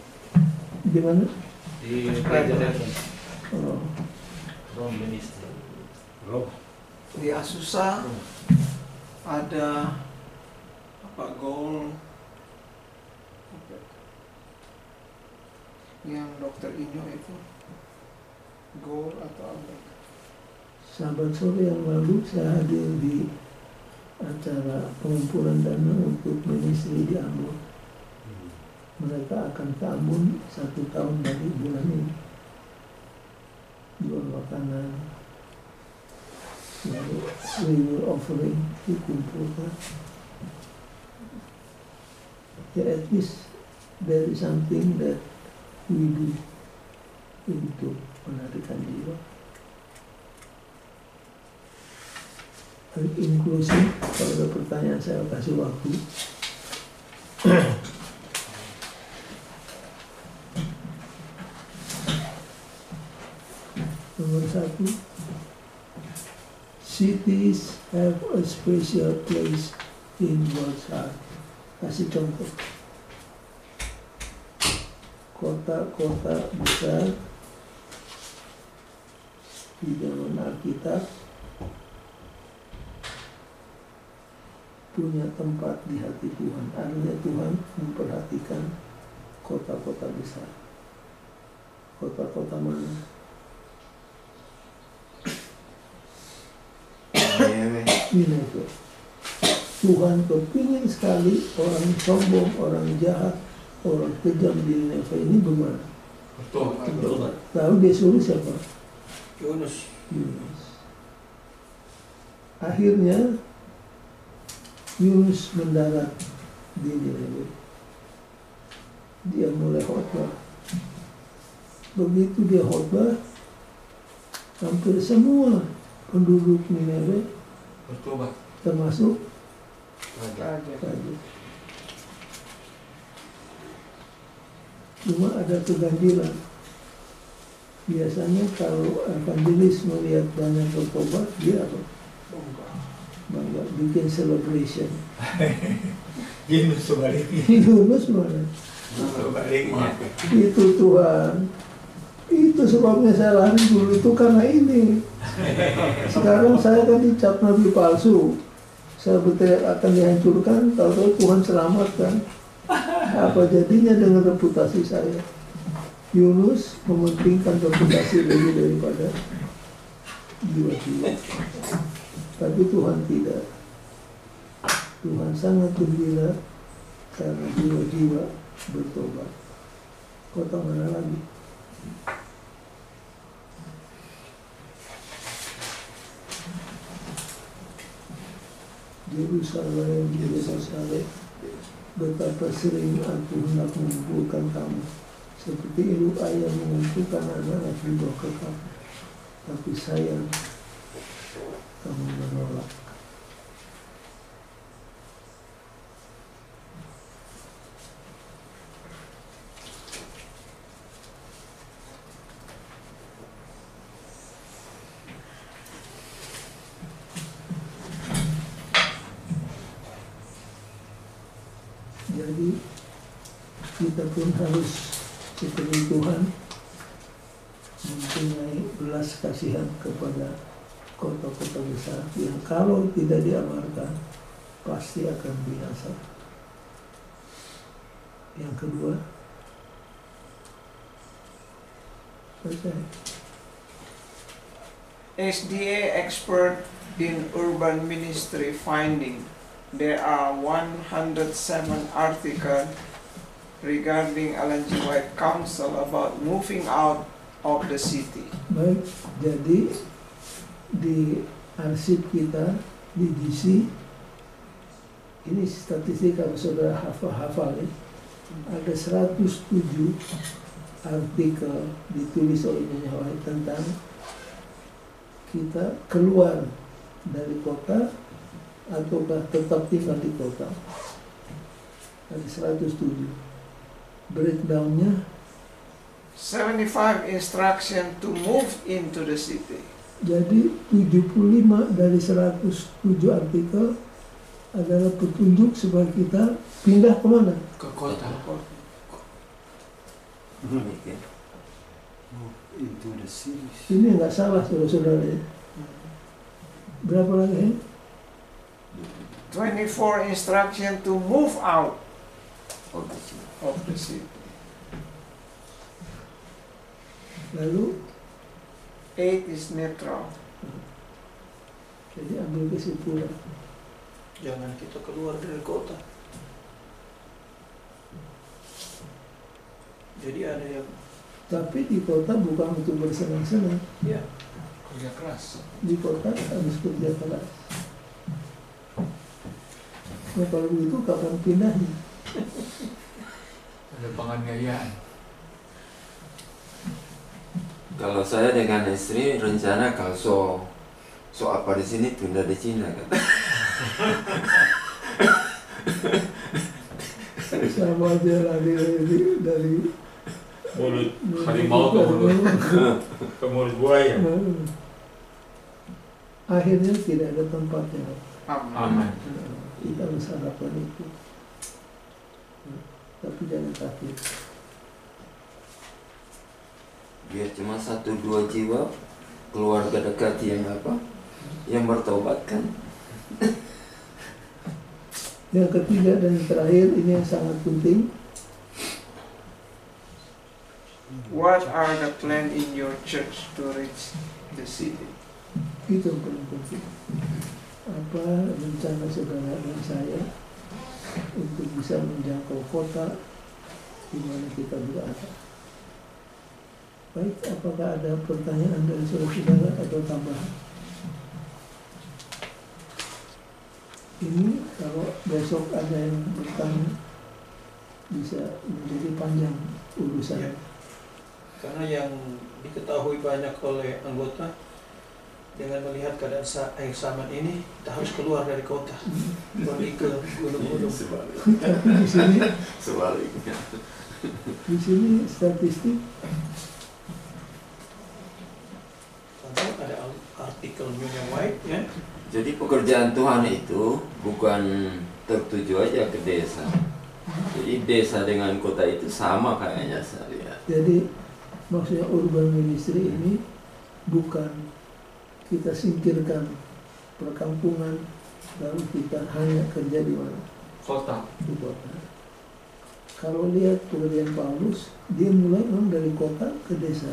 Di mana? Di Redlands. Oh, Rome Ministry. Roh. Di Azusa ada apa Goal yang Dokter Inyo itu Goal atau apa? Sahabat sore yang lalu saya hadir di acara pengumpulan dana untuk ministry di Ambon. Mereka akan ke Ambon 1 tahun dari bulan ini. Jual makanan, lalu river offering dikumpulkan. Ya, at least there is something that we do untuk menarikan jiwa. Inklusi, kalau ada pertanyaan saya kasih waktu. Nomor 1, cities have a special place in God's heart. Kasih contoh. Kota-kota besar di zaman Alkitab punya tempat di hati Tuhan. Artinya Tuhan memperhatikan kota-kota besar. Kota-kota mana? Nineveh. Tuhan kepingin sekali orang sombong, orang jahat, orang kejam di Nineveh ini bagaimana? Betul. Lalu dia suruh siapa? Yunus. Akhirnya Yunus mendarat di Nineveh. Dia mulai khotbah. Begitu dia khotbah, hampir semua penduduk Nineveh Bertobat. termasuk Raja. raja. Cuma ada keganjilan. Biasanya kalau evangelis melihat banyak bertobat, dia apa? Bangga, bikin celebration. Yunus sebaliknya. Yunus mana? Sebaliknya. Itu Tuhan. Itu sebabnya saya lari dulu itu karena ini. Sekarang saya kan dicap nabi palsu. Saya berteriak akan dihancurkan, tahu-tahu Tuhan selamatkan. Apa jadinya dengan reputasi saya? Yunus mementingkan reputasi lebih daripada jiwa-jiwa. Tapi Tuhan tidak. Tuhan sangat gembira karena jiwa-jiwa bertobat. Kota mana lagi? Yerusalem, betapa sering aku hendak mengumpulkan kamu, seperti induk ayam mengumpulkan anak di bawah kekal, tapi sayang kamu menolak. Jadi kita pun harus seperti Tuhan mempunyai belas kasihan kepada kota-kota besar yang kalau tidak diamarkan pasti akan binasa. Yang kedua, selesai. SDA expert in urban ministry finding there are 107 articles regarding Ellen G. White Council about moving out of the city. Baik, jadi di arsip kita di DC ini statistik kalau saudara hafal ya, ada 107 artikel ditulis oleh Nyonya White tentang kita keluar dari kota ataukah tetap tinggal di kota. Ada 107. Breakdownnya 75 instruction to move into the city. jadi 75 dari 107 artikel adalah petunjuk supaya kita pindah kemana? Ke kota. Into the city. Ini nggak salah saudara-saudara ya. Berapa lagi? 24 instruction to move out Oh, di sini. of the city. Lalu 8 is neutral. jadi ambil kesimpulan. Jangan kita keluar dari kota. Jadi ada yang Tapi di kota bukan untuk bersenang-senang. ya Kerja keras. Di kota harus kerja keras. Nah, kalau begitu kapan pindahnya? Ada penganiayaan. Kalau saya dengan istri rencana kalau so apa di sini tunda di Cina kan. Sama aja lari dari Mulut harimau ke mulut buaya. Akhirnya tidak ada tempatnya. Aman. Kita harus harapkan itu. Tapi jangan takut. Biar cuma 1-2 jiwa keluarga dekat yang apa? Yang bertobat kan. Yang ketiga dan terakhir ini yang sangat penting. What are the plan in your church to reach the city? Itu yang paling penting. Apa rencana saudara dan saya untuk bisa menjangkau kota di mana kita berada. Baik, apakah ada pertanyaan dari saudara-saudara atau tambahan? Ini kalau besok ada yang bertanya bisa menjadi panjang urusan. Ya. Karena yang diketahui banyak oleh anggota dengan melihat keadaan air zaman ini, kita harus keluar dari kota, pergi ke gunung-gunung. Tapi di sini Sebaliknya. di sini statistik Tentu ada artikel Nyonya White ya. Jadi pekerjaan Tuhan itu bukan tertuju aja ke desa. Jadi desa dengan kota itu sama kayaknya saya lihat. jadi maksudnya urban ministry ini bukan kita singkirkan perkampungan lalu kita hanya kerja di mana? Kota. Di kota. Kalau lihat pekerjaan Paulus, dia mulai memang dari kota ke desa.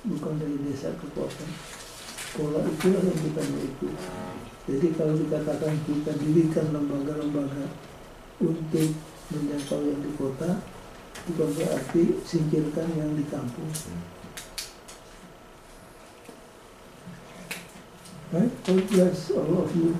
Bukan dari desa ke kota. Pola itulah yang kita mau ikut. Jadi kalau dikatakan kita dirikan lembaga-lembaga untuk menjangkau yang di kota, bukan berarti singkirkan yang di kampung. Right? God bless all of you.